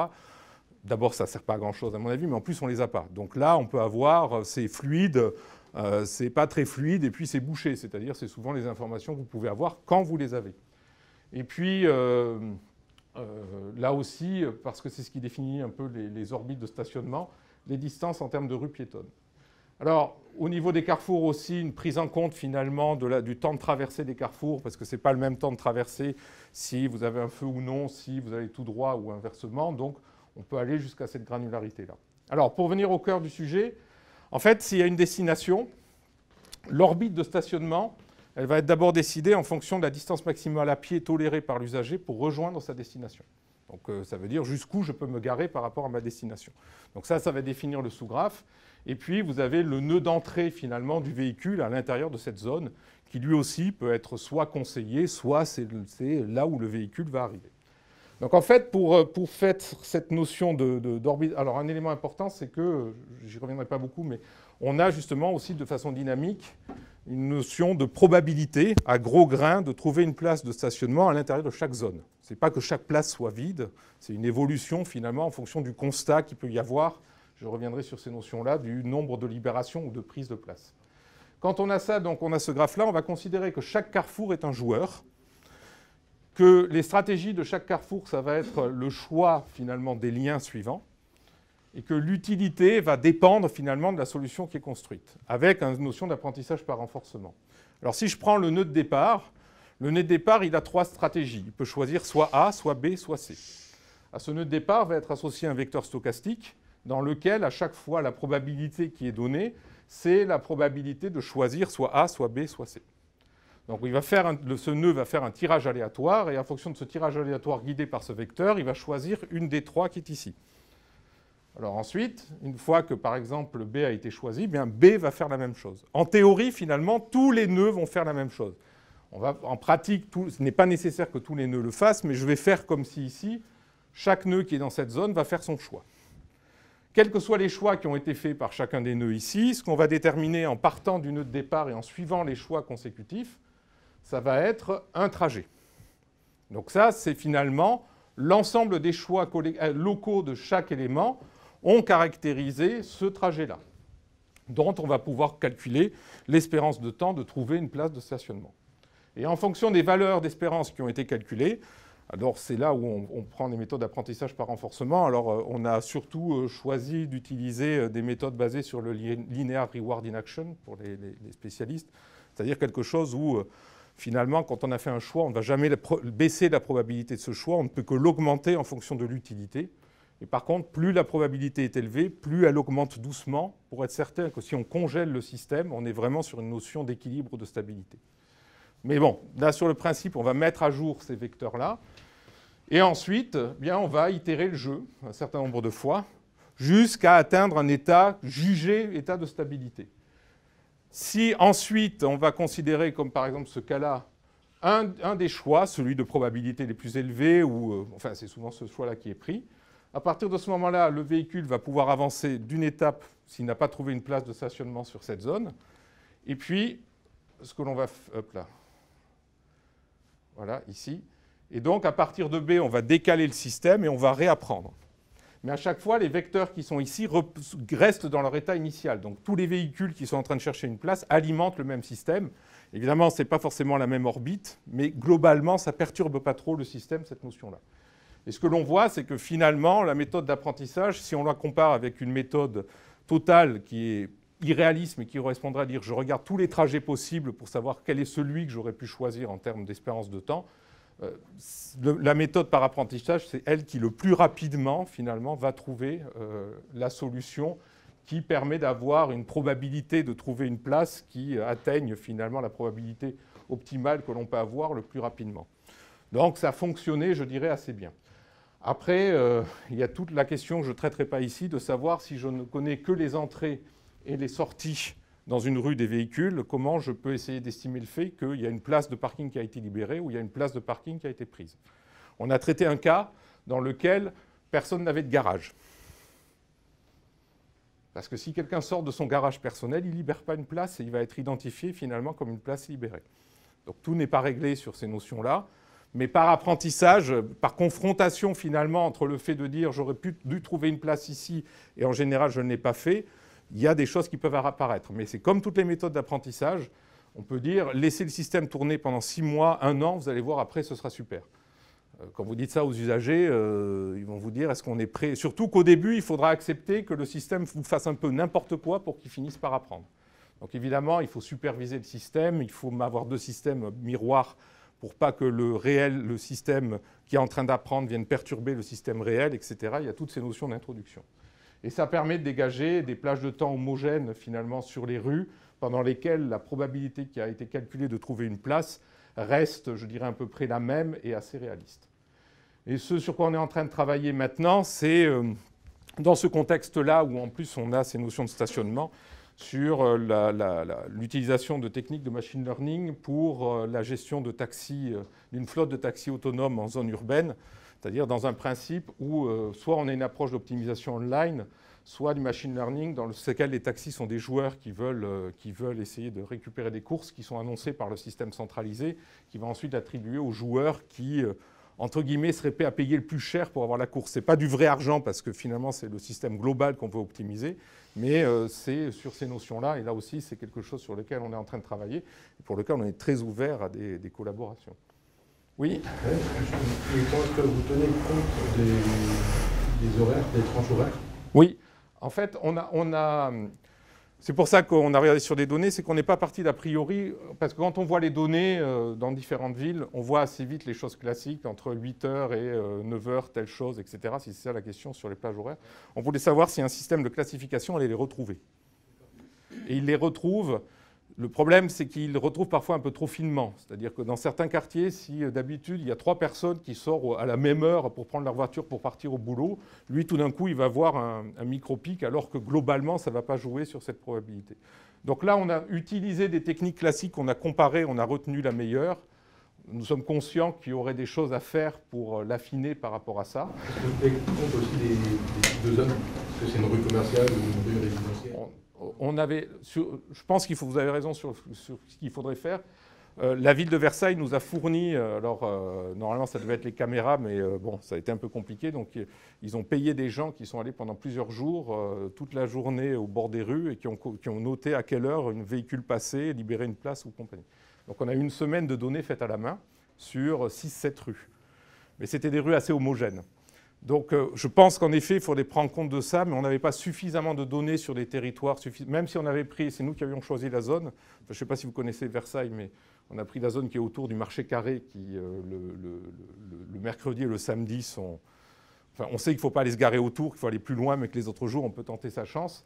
d'abord, ça ne sert pas à grand-chose à mon avis, mais en plus, on ne les a pas. Donc là, on peut avoir, c'est fluide, c'est pas très fluide, et puis c'est bouché. C'est-à-dire, c'est souvent les informations que vous pouvez avoir quand vous les avez. Et puis, là aussi, parce que c'est ce qui définit un peu les orbites de stationnement, les distances en termes de rues piétonnes. Alors, au niveau des carrefours aussi, une prise en compte finalement du temps de traversée des carrefours, parce que ce n'est pas le même temps de traversée si vous avez un feu ou non, si vous allez tout droit ou inversement. Donc, on peut aller jusqu'à cette granularité-là. Alors, pour venir au cœur du sujet, en fait, s'il y a une destination, l'orbite de stationnement, elle va être d'abord décidée en fonction de la distance maximale à pied tolérée par l'usager pour rejoindre sa destination. Donc, ça veut dire jusqu'où je peux me garer par rapport à ma destination. Donc ça va définir le sous-graphe. Et puis, vous avez le nœud d'entrée, finalement, du véhicule à l'intérieur de cette zone, qui lui aussi peut être soit conseillé, soit c'est là où le véhicule va arriver. Donc en fait, pour faire cette notion d'orbite, alors un élément important, c'est que, j'y reviendrai pas beaucoup, mais on a justement aussi de façon dynamique une notion de probabilité à gros grains de trouver une place de stationnement à l'intérieur de chaque zone. Ce n'est pas que chaque place soit vide, c'est une évolution finalement en fonction du constat qu'il peut y avoir, je reviendrai sur ces notions-là, du nombre de libérations ou de prises de place. Quand on a ça, donc on a ce graphe-là, on va considérer que chaque carrefour est un joueur, que les stratégies de chaque carrefour, ça va être le choix finalement des liens suivants, et que l'utilité va dépendre finalement de la solution qui est construite, avec une notion d'apprentissage par renforcement. Alors si je prends le nœud de départ, il a 3 stratégies. Il peut choisir soit A, soit B, soit C. À ce nœud de départ va être associé un vecteur stochastique, dans lequel à chaque fois la probabilité qui est donnée, c'est la probabilité de choisir soit A, soit B, soit C. Donc ce nœud va faire un tirage aléatoire, et en fonction de ce tirage aléatoire guidé par ce vecteur, il va choisir une des 3 qui est ici. Alors ensuite, une fois que par exemple B a été choisi, bien B va faire la même chose. En théorie, finalement, tous les nœuds vont faire la même chose. En pratique, ce n'est pas nécessaire que tous les nœuds le fassent, mais je vais faire comme si ici, chaque nœud qui est dans cette zone va faire son choix. Quels que soient les choix qui ont été faits par chacun des nœuds ici, ce qu'on va déterminer en partant du nœud de départ et en suivant les choix consécutifs, ça va être un trajet. Donc ça, c'est finalement l'ensemble des choix locaux de chaque élément ont caractérisé ce trajet-là, dont on va pouvoir calculer l'espérance de temps de trouver une place de stationnement. Et en fonction des valeurs d'espérance qui ont été calculées, alors c'est là où on prend des méthodes d'apprentissage par renforcement. Alors on a surtout choisi d'utiliser des méthodes basées sur le linear reward in action pour les spécialistes, c'est-à-dire quelque chose où finalement, quand on a fait un choix, on ne va jamais baisser la probabilité de ce choix, on ne peut que l'augmenter en fonction de l'utilité. Et par contre, plus la probabilité est élevée, plus elle augmente doucement pour être certain que si on congèle le système, on est vraiment sur une notion d'équilibre, de stabilité. Mais bon, là, sur le principe, on va mettre à jour ces vecteurs-là. Et ensuite, bien, on va itérer le jeu un certain nombre de fois jusqu'à atteindre un état jugé état de stabilité. Si ensuite, on va considérer, comme par exemple ce cas-là, un des choix, celui de probabilité les plus élevés, ou enfin, c'est souvent ce choix-là qui est pris, à partir de ce moment-là, le véhicule va pouvoir avancer d'une étape s'il n'a pas trouvé une place de stationnement sur cette zone. Et puis, ce que l'on va... Hop là. Voilà, ici. Et donc, à partir de B, on va décaler le système et on va réapprendre. Mais à chaque fois, les vecteurs qui sont ici restent dans leur état initial. Donc, tous les véhicules qui sont en train de chercher une place alimentent le même système. Évidemment, ce n'est pas forcément la même orbite, mais globalement, ça ne perturbe pas trop le système, cette notion-là. Et ce que l'on voit, c'est que finalement, la méthode d'apprentissage, si on la compare avec une méthode totale qui est irréaliste, mais qui correspondrait à dire je regarde tous les trajets possibles pour savoir quel est celui que j'aurais pu choisir en termes d'espérance de temps, la méthode par apprentissage, c'est elle qui le plus rapidement, finalement, va trouver la solution qui permet d'avoir une probabilité de trouver une place qui atteigne finalement la probabilité optimale que l'on peut avoir le plus rapidement. Donc ça fonctionnait, je dirais, assez bien. Après, il y a toute la question que je ne traiterai pas ici, de savoir si je ne connais que les entrées et les sorties dans une rue des véhicules, comment je peux essayer d'estimer le fait qu'il y a une place de parking qui a été libérée ou il y a une place de parking qui a été prise. On a traité un cas dans lequel personne n'avait de garage. Parce que si quelqu'un sort de son garage personnel, il ne libère pas une place et il va être identifié finalement comme une place libérée. Donc tout n'est pas réglé sur ces notions-là. Mais par apprentissage, par confrontation finalement entre le fait de dire j'aurais dû trouver une place ici et en général je ne l'ai pas fait, il y a des choses qui peuvent apparaître. Mais c'est comme toutes les méthodes d'apprentissage, on peut dire laissez le système tourner pendant 6 mois, 1 an, vous allez voir après ce sera super. Quand vous dites ça aux usagers, ils vont vous dire est-ce qu'on est prêt. Surtout qu'au début, il faudra accepter que le système vous fasse un peu n'importe quoi pour qu'il finisse par apprendre. Donc évidemment, il faut superviser le système, il faut avoir 2 systèmes miroirs pour pas que le système qui est en train d'apprendre vienne perturber le système réel, etc. Il y a toutes ces notions d'introduction. Et ça permet de dégager des plages de temps homogènes finalement sur les rues, pendant lesquelles la probabilité qui a été calculée de trouver une place reste, je dirais, à peu près la même et assez réaliste. Et ce sur quoi on est en train de travailler maintenant, c'est dans ce contexte-là où en plus on a ces notions de stationnement, sur l'utilisation de techniques de machine learning pour la gestion de taxis, d'une flotte de taxis autonomes en zone urbaine, c'est-à-dire dans un principe où soit on a une approche d'optimisation online, soit du machine learning dans lequel les taxis sont des joueurs qui veulent essayer de récupérer des courses qui sont annoncées par le système centralisé, qui va ensuite attribuer aux joueurs qui, entre guillemets, seraient prêts à payer le plus cher pour avoir la course. Ce n'est pas du vrai argent parce que finalement c'est le système global qu'on veut optimiser, mais c'est sur ces notions-là, et là aussi c'est quelque chose sur lequel on est en train de travailler, et pour lequel on est très ouvert à des collaborations. Oui. Et quand est-ce que vous tenez compte des horaires, des tranches horaires? Oui. En fait, c'est pour ça qu'on a regardé sur des données, c'est qu'on n'est pas parti d'a priori, parce que quand on voit les données dans différentes villes, on voit assez vite les choses classiques, entre 8h et 9h, telle chose, etc., si c'est ça la question sur les plages horaires. On voulait savoir si un système de classification allait les retrouver. Et il les retrouve. Le problème, c'est qu'il les retrouve parfois un peu trop finement. C'est-à-dire que dans certains quartiers, si d'habitude il y a 3 personnes qui sortent à la même heure pour prendre leur voiture pour partir au boulot, lui tout d'un coup il va avoir un micro-pic alors que globalement ça ne va pas jouer sur cette probabilité. Donc là on a utilisé des techniques classiques, on a comparé, on a retenu la meilleure. Nous sommes conscients qu'il y aurait des choses à faire pour l'affiner par rapport à ça. Est-ce que vous tenez compte aussi des types de zones? Est-ce que c'est une rue commerciale ou une rue résidentielle? Je pense vous avez raison sur ce qu'il faudrait faire. La ville de Versailles nous a fourni, normalement ça devait être les caméras, mais bon, ça a été un peu compliqué, donc ils ont payé des gens qui sont allés pendant plusieurs jours, toute la journée au bord des rues, et qui ont noté à quelle heure un véhicule passait, libéré une place ou compagnie. Donc on a eu une semaine de données faites à la main sur 6-7 rues. Mais c'était des rues assez homogènes. Donc je pense qu'en effet, il faudrait prendre compte de ça, mais on n'avait pas suffisamment de données sur des territoires, même si on avait pris, c'est nous qui avions choisi la zone, je ne sais pas si vous connaissez Versailles, mais on a pris la zone qui est autour du marché carré, qui le mercredi et le samedi sont Enfin, on sait qu'il ne faut pas aller se garer autour, qu'il faut aller plus loin, mais que les autres jours, on peut tenter sa chance.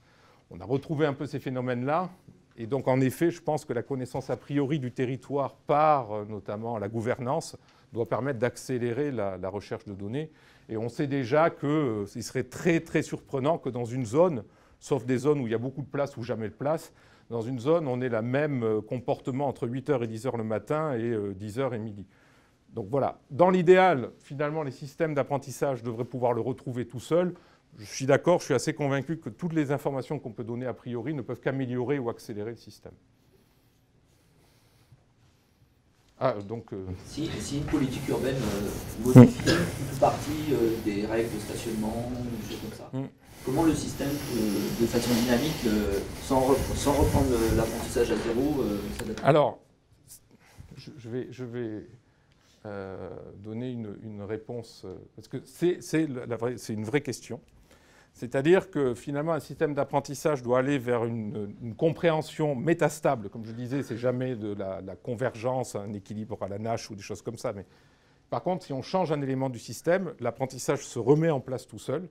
On a retrouvé un peu ces phénomènes-là. Et donc, en effet, je pense que la connaissance a priori du territoire par notamment la gouvernance doit permettre d'accélérer la recherche de données. Et on sait déjà qu'il serait très, très surprenant que dans une zone, sauf des zones où il y a beaucoup de place ou jamais de place, dans une zone, on ait le même comportement entre 8h et 10h le matin et 10h et midi. Donc voilà, dans l'idéal, finalement, les systèmes d'apprentissage devraient pouvoir le retrouver tout seuls. Je suis d'accord, je suis assez convaincu que toutes les informations qu'on peut donner a priori ne peuvent qu'améliorer ou accélérer le système. Ah, donc, si une politique urbaine modifie toute partie des règles de stationnement, des choses comme ça, comment le système, de façon dynamique, sans reprendre l'apprentissage à zéro, s'adapte? Alors, je vais donner une réponse, parce que c'est une vraie question. C'est-à-dire que finalement, un système d'apprentissage doit aller vers une compréhension métastable. Comme je disais, c'est jamais de la convergence, un équilibre à la Nash ou des choses comme ça. Mais par contre, si on change un élément du système, l'apprentissage se remet en place tout seul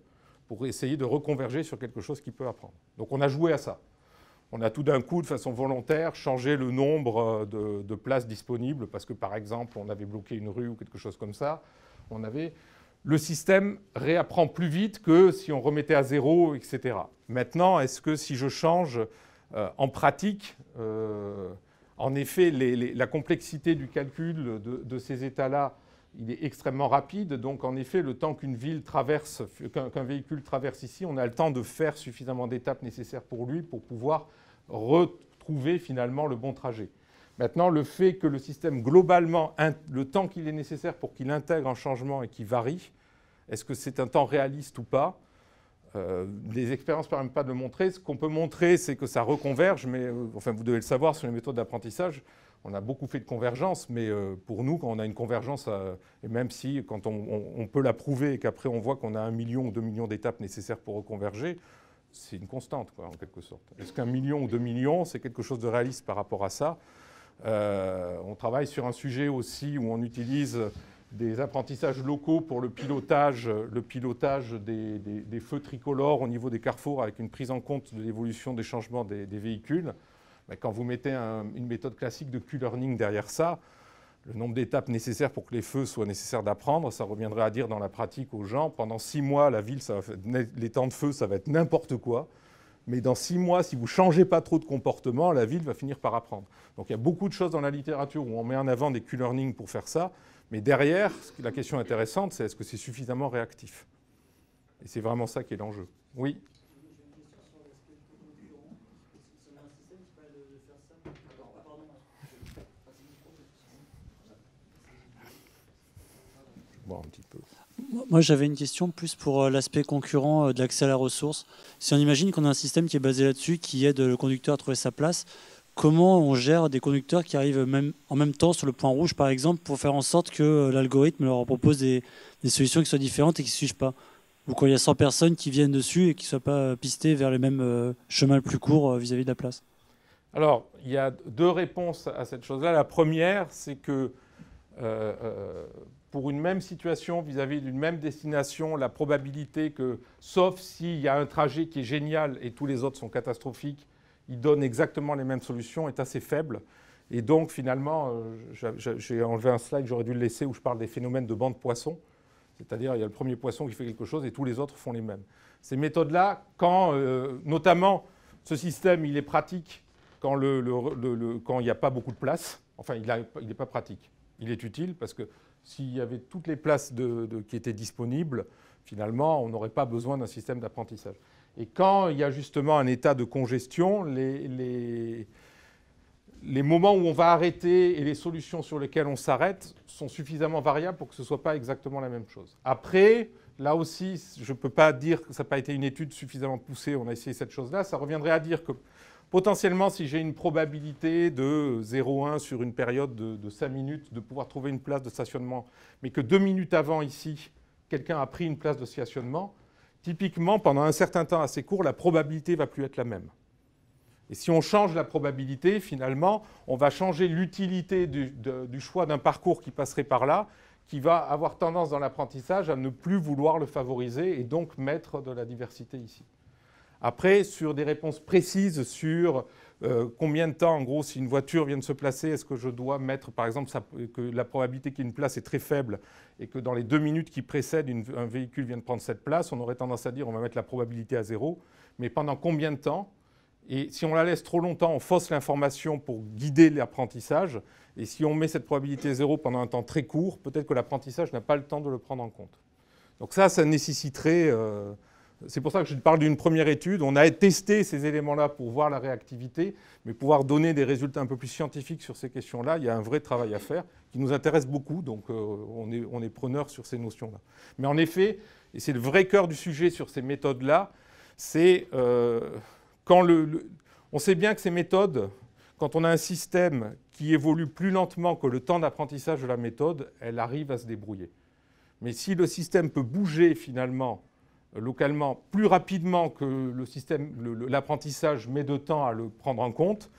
pour essayer de reconverger sur quelque chose qu'il peut apprendre. Donc on a joué à ça. On a tout d'un coup, de façon volontaire, changé le nombre de places disponibles parce que, par exemple, on avait bloqué une rue ou quelque chose comme ça. Le système réapprend plus vite que si on remettait à zéro, etc. Maintenant, est-ce que si je change en pratique, en effet, la complexité du calcul de ces états-là, il est extrêmement rapide. Donc, en effet, le temps qu'un véhicule traverse ici, on a le temps de faire suffisamment d'étapes nécessaires pour lui pour pouvoir retrouver finalement le bon trajet. Maintenant, le fait que le système, globalement, le temps qu'il est nécessaire pour qu'il intègre un changement et qu'il varie, est-ce que c'est un temps réaliste ou pas? Les expériences ne permettent pas de le montrer. Ce qu'on peut montrer, c'est que ça reconverge, mais enfin, vous devez le savoir, sur les méthodes d'apprentissage, on a beaucoup fait de convergence, mais pour nous, quand on a une convergence, et même si quand on peut la prouver et qu'après on voit qu'on a 1 million ou 2 millions d'étapes nécessaires pour reconverger, c'est une constante, quoi, en quelque sorte. Est-ce qu'1 million ou 2 millions, c'est quelque chose de réaliste par rapport à ça? On travaille sur un sujet aussi où on utilise des apprentissages locaux pour le pilotage des feux tricolores au niveau des carrefours avec une prise en compte de l'évolution des changements des véhicules. Mais quand vous mettez une méthode classique de Q-learning derrière ça, le nombre d'étapes nécessaires pour que les feux soient nécessaires d'apprendre, ça reviendrait à dire dans la pratique aux gens, pendant 6 mois, la ville, les temps de feu, ça va être n'importe quoi. Mais dans 6 mois, si vous ne changez pas trop de comportement, la ville va finir par apprendre. Donc il y a beaucoup de choses dans la littérature où on met en avant des Q-learning pour faire ça. Mais derrière, la question intéressante, c'est est-ce que c'est suffisamment réactif? Et c'est vraiment ça qui est l'enjeu. Oui. Bon, un petit peu. Moi, j'avais une question plus pour l'aspect concurrent de l'accès à la ressource. Si on imagine qu'on a un système qui est basé là-dessus, qui aide le conducteur à trouver sa place, comment on gère des conducteurs qui arrivent en même temps sur le point rouge, par exemple, pour faire en sorte que l'algorithme leur propose des solutions qui soient différentes et qui ne se suivent pas? Ou quand il y a 100 personnes qui viennent dessus et qui ne soient pas pistées vers le même chemin le plus court vis-à-vis de la place? Alors, il y a 2 réponses à cette chose-là. La première, c'est que pour une même situation, vis-à-vis d'une même destination, la probabilité que, sauf s'il y a un trajet qui est génial et tous les autres sont catastrophiques, il donne exactement les mêmes solutions, est assez faible. Et donc, finalement, j'ai enlevé un slide, j'aurais dû le laisser, où je parle des phénomènes de banc de poissons. C'est-à-dire, il y a le premier poisson qui fait quelque chose et tous les autres font les mêmes. Ces méthodes-là, quand, notamment, ce système, il est pratique quand il n'y a pas beaucoup de place. Enfin, il n'est pas pratique. Il est utile parce que s'il y avait toutes les places qui étaient disponibles, finalement, on n'aurait pas besoin d'un système d'apprentissage. Et quand il y a justement un état de congestion, les moments où on va arrêter et les solutions sur lesquelles on s'arrête sont suffisamment variables pour que ce ne soit pas exactement la même chose. Après, là aussi, je ne peux pas dire que ça n'a pas été une étude suffisamment poussée, on a essayé cette chose-là. Ça reviendrait à dire que potentiellement, si j'ai une probabilité de 0,1 sur une période de 5 minutes de pouvoir trouver une place de stationnement, mais que 2 minutes avant ici, quelqu'un a pris une place de stationnement, typiquement, pendant un certain temps assez court, la probabilité ne va plus être la même. Et si on change la probabilité, finalement, on va changer l'utilité du choix d'un parcours qui passerait par là, qui va avoir tendance dans l'apprentissage à ne plus vouloir le favoriser et donc mettre de la diversité ici. Après, sur des réponses précises sur combien de temps, en gros, si une voiture vient de se placer, est-ce que je dois mettre, par exemple, que la probabilité qu'il y ait une place est très faible et que dans les 2 minutes qui précèdent, un véhicule vient de prendre cette place, on aurait tendance à dire on va mettre la probabilité à 0. Mais pendant combien de temps? Et si on la laisse trop longtemps, on fausse l'information pour guider l'apprentissage. Et si on met cette probabilité 0 pendant un temps très court, peut-être que l'apprentissage n'a pas le temps de le prendre en compte. Donc ça nécessiterait... c'est pour ça que je parle d'une première étude. On a testé ces éléments-là pour voir la réactivité, mais pouvoir donner des résultats un peu plus scientifiques sur ces questions-là, il y a un vrai travail à faire qui nous intéresse beaucoup, donc on est preneur sur ces notions-là. Mais en effet, et c'est le vrai cœur du sujet sur ces méthodes-là, c'est quand on sait bien que ces méthodes, quand on a un système qui évolue plus lentement que le temps d'apprentissage de la méthode, elle arrive à se débrouiller. Mais si le système peut bouger finalement localement plus rapidement que l'apprentissage met de temps à le prendre en compte,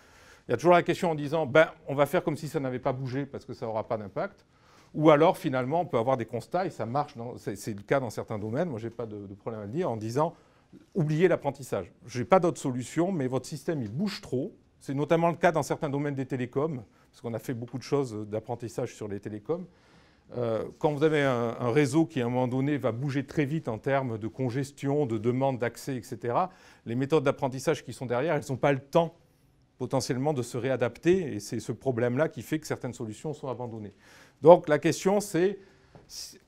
il y a toujours la question en disant on va faire comme si ça n'avait pas bougé parce que ça n'aura pas d'impact. Ou alors finalement on peut avoir des constats et ça marche, c'est le cas dans certains domaines, moi je n'ai pas de problème à le dire, en disant oubliez l'apprentissage. Je n'ai pas d'autre solution, mais votre système il bouge trop. C'est notamment le cas dans certains domaines des télécoms, parce qu'on a fait beaucoup de choses d'apprentissage sur les télécoms. Quand vous avez un réseau qui, à un moment donné, va bouger très vite en termes de congestion, de demande d'accès, etc., les méthodes d'apprentissage qui sont derrière, elles n'ont pas le temps potentiellement de se réadapter. Et c'est ce problème-là qui fait que certaines solutions sont abandonnées. Donc la question, c'est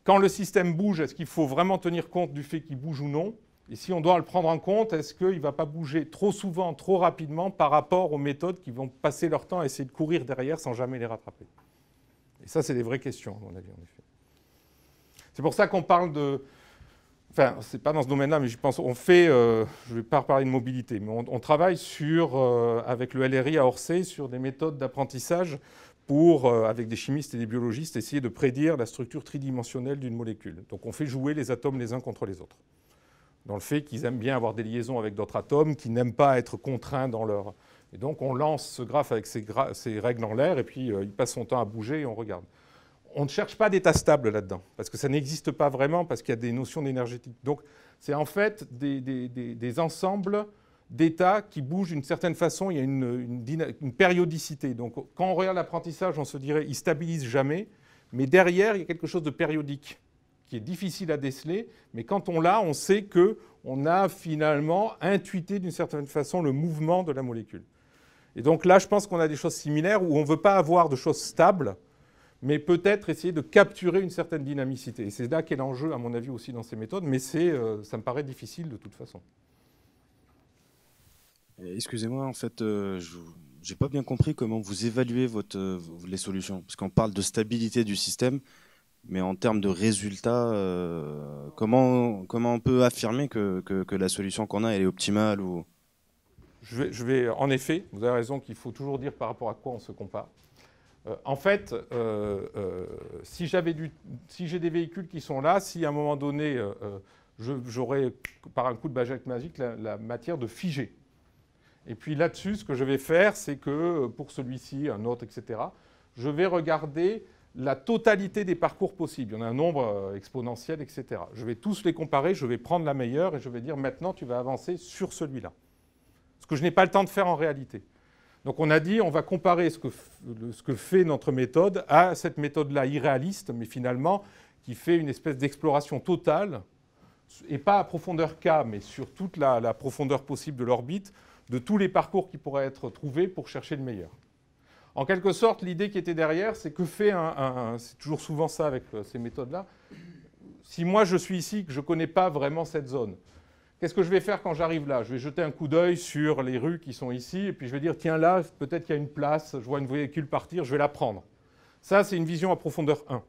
quand le système bouge, est-ce qu'il faut vraiment tenir compte du fait qu'il bouge ou non? Et si on doit le prendre en compte, est-ce qu'il ne va pas bouger trop souvent, trop rapidement par rapport aux méthodes qui vont passer leur temps à essayer de courir derrière sans jamais les rattraper? Et ça, c'est des vraies questions, à mon avis, en effet. C'est pour ça qu'on parle de... Enfin, ce n'est pas dans ce domaine-là, mais je pense on fait... je ne vais pas parler de mobilité, mais on travaille avec le LRI à Orsay sur des méthodes d'apprentissage pour, avec des chimistes et des biologistes, essayer de prédire la structure tridimensionnelle d'une molécule. Donc on fait jouer les atomes les uns contre les autres. Dans le fait qu'ils aiment bien avoir des liaisons avec d'autres atomes, qui n'aiment pas être contraints dans leur... Et donc, on lance ce graphe avec ces règles en l'air, et puis il passe son temps à bouger et on regarde. On ne cherche pas d'état stable là-dedans, parce que ça n'existe pas vraiment, parce qu'il y a des notions d'énergétique. Donc, c'est en fait des ensembles d'états qui bougent d'une certaine façon. Il y a une périodicité. Donc, quand on regarde l'apprentissage, on se dirait, il ne stabilise jamais, mais derrière, il y a quelque chose de périodique, qui est difficile à déceler, mais quand on l'a, on sait qu'on a finalement intuité d'une certaine façon le mouvement de la molécule. Et donc là, je pense qu'on a des choses similaires où on ne veut pas avoir de choses stables, mais peut-être essayer de capturer une certaine dynamicité. Et c'est là qu'est l'enjeu, à mon avis, aussi dans ces méthodes, mais ça me paraît difficile de toute façon. Excusez-moi, en fait, je n'ai pas bien compris comment vous évaluez les solutions, parce qu'on parle de stabilité du système, mais en termes de résultats, comment on peut affirmer que la solution qu'on a, elle est optimale ou... Je vais, en effet, vous avez raison qu'il faut toujours dire par rapport à quoi on se compare. En fait, si j'ai des véhicules qui sont là, si à un moment donné, j'aurais, par un coup de baguette magique, la matière de figer. Et puis là-dessus, ce que je vais faire, c'est que pour celui-ci, un autre, etc., je vais regarder la totalité des parcours possibles. Il y en a un nombre exponentiel, etc. Je vais tous les comparer, je vais prendre la meilleure et je vais dire maintenant, tu vas avancer sur celui-là. Ce que je n'ai pas le temps de faire en réalité. Donc on a dit, on va comparer ce que fait notre méthode à cette méthode-là irréaliste, mais finalement qui fait une espèce d'exploration totale, et pas à profondeur K, mais sur toute la profondeur possible de l'orbite, de tous les parcours qui pourraient être trouvés pour chercher le meilleur. En quelque sorte, l'idée qui était derrière, c'est que fait c'est toujours souvent ça avec ces méthodes-là, si moi je suis ici, que je ne connais pas vraiment cette zone, qu'est-ce que je vais faire quand j'arrive là? Je vais jeter un coup d'œil sur les rues qui sont ici, et puis je vais dire, tiens là, peut-être qu'il y a une place, je vois une véhicule partir, je vais la prendre. Ça, c'est une vision à profondeur 1.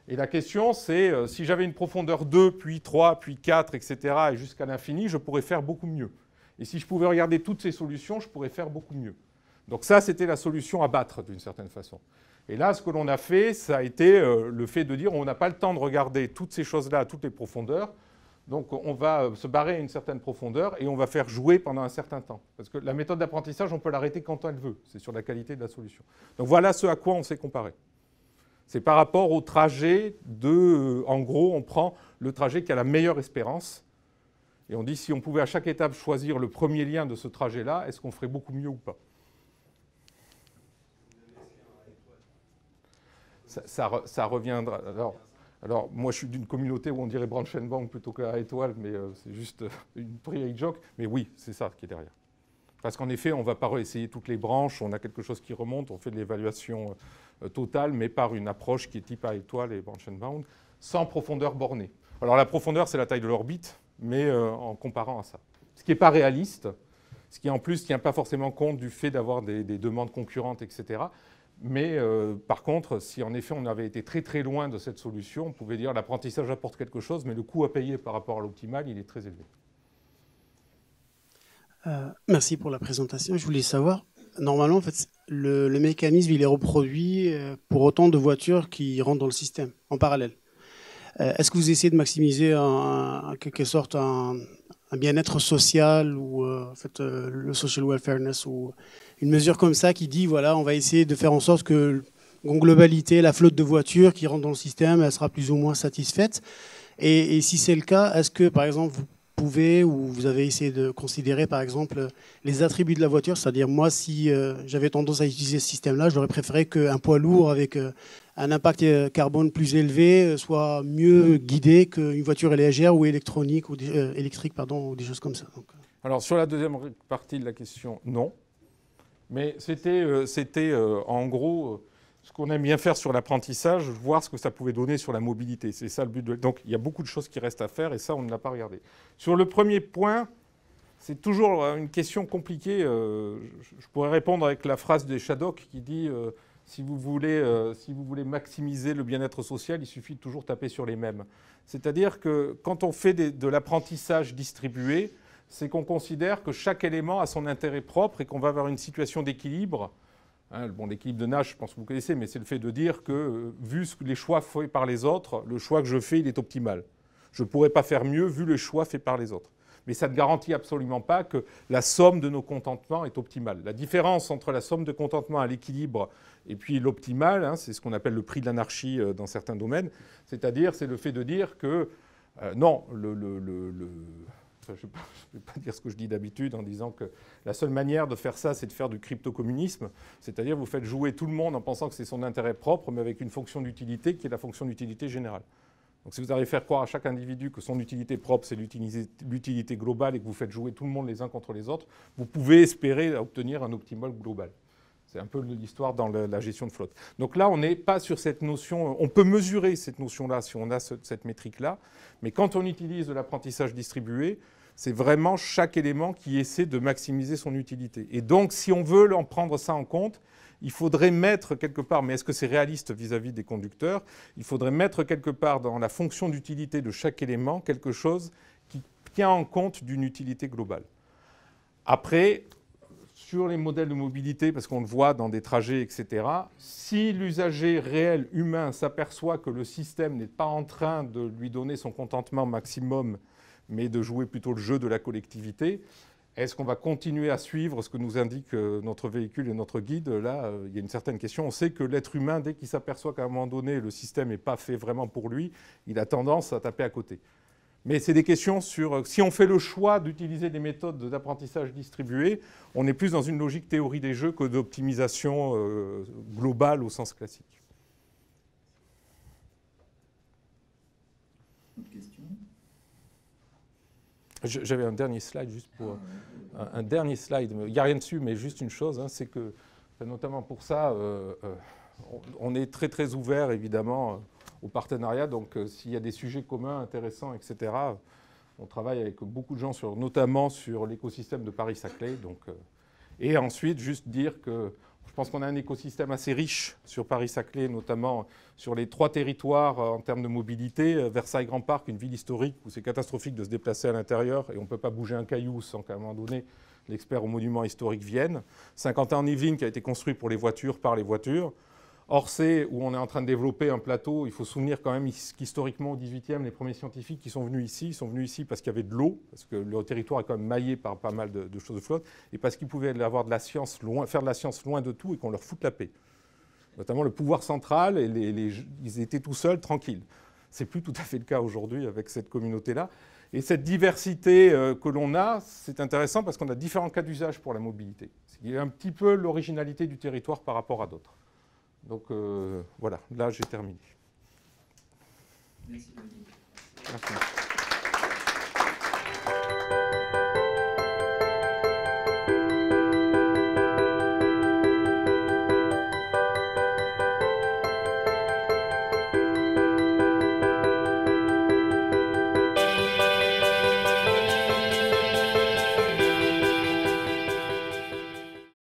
Et la question, c'est, si j'avais une profondeur 2, puis 3, puis 4, etc., et jusqu'à l'infini, je pourrais faire beaucoup mieux. Et si je pouvais regarder toutes ces solutions, je pourrais faire beaucoup mieux. Donc ça, c'était la solution à battre, d'une certaine façon. Et là, ce que l'on a fait, ça a été le fait de dire, on n'a pas le temps de regarder toutes ces choses-là à toutes les profondeurs, donc on va se barrer à une certaine profondeur et on va faire jouer pendant un certain temps. Parce que la méthode d'apprentissage, on peut l'arrêter quand elle veut. C'est sur la qualité de la solution. Donc voilà ce à quoi on s'est comparé. C'est par rapport au trajet de... en gros, on prend le trajet qui a la meilleure espérance. Et on dit, si on pouvait à chaque étape choisir le premier lien de ce trajet-là, est-ce qu'on ferait beaucoup mieux ou pas? Ça reviendra. Alors, moi, je suis d'une communauté où on dirait branch and bang plutôt qu'à étoile, mais c'est juste une private joke. Mais oui, c'est ça qui est derrière. Parce qu'en effet, on ne va pas réessayer toutes les branches, on a quelque chose qui remonte, on fait de l'évaluation totale, mais par une approche qui est type à étoile et branch and bound, sans profondeur bornée. Alors, la profondeur, c'est la taille de l'orbite, mais en comparant à ça. Ce qui n'est pas réaliste, ce qui en plus ne tient pas forcément compte du fait d'avoir des demandes concurrentes, etc. Mais par contre, si en effet on avait été très très loin de cette solution, on pouvait dire l'apprentissage apporte quelque chose, mais le coût à payer par rapport à l'optimal, il est très élevé. Merci pour la présentation. Je voulais savoir, normalement, en fait, le mécanisme, il est reproduit pour autant de voitures qui rentrent dans le système, en parallèle. Est-ce que vous essayez de maximiser en quelque sorte un bien-être social ou en fait, le social welfareness ou une mesure comme ça qui dit, voilà, on va essayer de faire en sorte que, en globalité, la flotte de voitures qui rentre dans le système, elle sera plus ou moins satisfaite. Et si c'est le cas, est-ce que, par exemple, vous pouvez ou vous avez essayé de considérer, par exemple, les attributs de la voiture? C'est-à-dire, moi, si j'avais tendance à utiliser ce système-là, j'aurais préféré qu'un poids lourd avec un impact carbone plus élevé soit mieux guidé qu'une voiture légère ou électronique ou électrique, pardon, ou des choses comme ça. Donc, alors, sur la deuxième partie de la question, non. Mais c'était en gros ce qu'on aime bien faire sur l'apprentissage, voir ce que ça pouvait donner sur la mobilité. C'est ça le but. Donc il y a beaucoup de choses qui restent à faire et ça, on ne l'a pas regardé. Sur le premier point, c'est toujours une question compliquée. Je pourrais répondre avec la phrase des Shadok qui dit si vous voulez maximiser le bien-être social, il suffit de toujours taper sur les mêmes. C'est-à-dire que quand on fait de l'apprentissage distribué, c'est qu'on considère que chaque élément a son intérêt propre et qu'on va avoir une situation d'équilibre. Bon, l'équilibre de Nash, je pense que vous connaissez, mais c'est le fait de dire que, vu les choix faits par les autres, le choix que je fais, il est optimal. Je ne pourrais pas faire mieux vu le choix fait par les autres. Mais ça ne garantit absolument pas que la somme de nos contentements est optimale. La différence entre la somme de contentement à l'équilibre et puis l'optimal, c'est ce qu'on appelle le prix de l'anarchie dans certains domaines, c'est-à-dire c'est le fait de dire que non, je ne vais pas dire ce que je dis d'habitude en disant que la seule manière de faire ça, c'est de faire du crypto-communisme, c'est-à-dire vous faites jouer tout le monde en pensant que c'est son intérêt propre, mais avec une fonction d'utilité qui est la fonction d'utilité générale. Donc si vous arrivez à faire croire à chaque individu que son utilité propre, c'est l'utilité globale et que vous faites jouer tout le monde les uns contre les autres, vous pouvez espérer obtenir un optimal global. C'est un peu l'histoire dans la gestion de flotte. Donc là, on n'est pas sur cette notion. On peut mesurer cette notion-là si on a cette métrique-là, mais quand on utilise de l'apprentissage distribué, c'est vraiment chaque élément qui essaie de maximiser son utilité. Et donc, si on veut en prendre ça en compte, il faudrait mettre quelque part, mais est-ce que c'est réaliste vis-à-vis des conducteurs? Il faudrait mettre quelque part dans la fonction d'utilité de chaque élément quelque chose qui tient en compte d'une utilité globale. Après, sur les modèles de mobilité, parce qu'on le voit dans des trajets, etc., si l'usager réel humain s'aperçoit que le système n'est pas en train de lui donner son contentement maximum, mais de jouer plutôt le jeu de la collectivité, est-ce qu'on va continuer à suivre ce que nous indique notre véhicule et notre guide? Là, il y a une certaine question. On sait que l'être humain, dès qu'il s'aperçoit qu'à un moment donné, le système n'est pas fait vraiment pour lui, il a tendance à taper à côté. Mais c'est des questions sur... Si on fait le choix d'utiliser des méthodes d'apprentissage distribué, on est plus dans une logique théorie des jeux que d'optimisation globale au sens classique. Autre question? J'avais un dernier slide, juste pour... Un dernier slide. Il n'y a rien dessus, mais juste une chose, c'est que, notamment pour ça, on est très très ouvert, évidemment, au partenariat. Donc, s'il y a des sujets communs, intéressants, etc., on travaille avec beaucoup de gens, notamment sur l'écosystème de Paris-Saclay. Et ensuite, juste dire que je pense qu'on a un écosystème assez riche sur Paris-Saclay, notamment sur les 3 territoires en termes de mobilité. Versailles-Grand Parc, une ville historique où c'est catastrophique de se déplacer à l'intérieur et on ne peut pas bouger un caillou sans qu'à un moment donné, l'expert au monument historique vienne. Saint-Quentin-en-Yvelines qui a été construit pour les voitures, par les voitures. Orsay, où on est en train de développer un plateau, il faut se souvenir quand même qu'historiquement, au XVIIIe, les premiers scientifiques qui sont venus ici, ils sont venus ici parce qu'il y avait de l'eau, parce que le territoire est quand même maillé par pas mal de choses de flotte, et parce qu'ils pouvaient avoir de la science faire de la science loin de tout et qu'on leur foute la paix. notamment le pouvoir central, et ils étaient tout seuls, tranquilles. C'est plus tout à fait le cas aujourd'hui avec cette communauté-là. Et cette diversité que l'on a, c'est intéressant parce qu'on a différents cas d'usage pour la mobilité. Il y a un petit peu l'originalité du territoire par rapport à d'autres. Donc voilà, là j'ai terminé. Merci. Merci.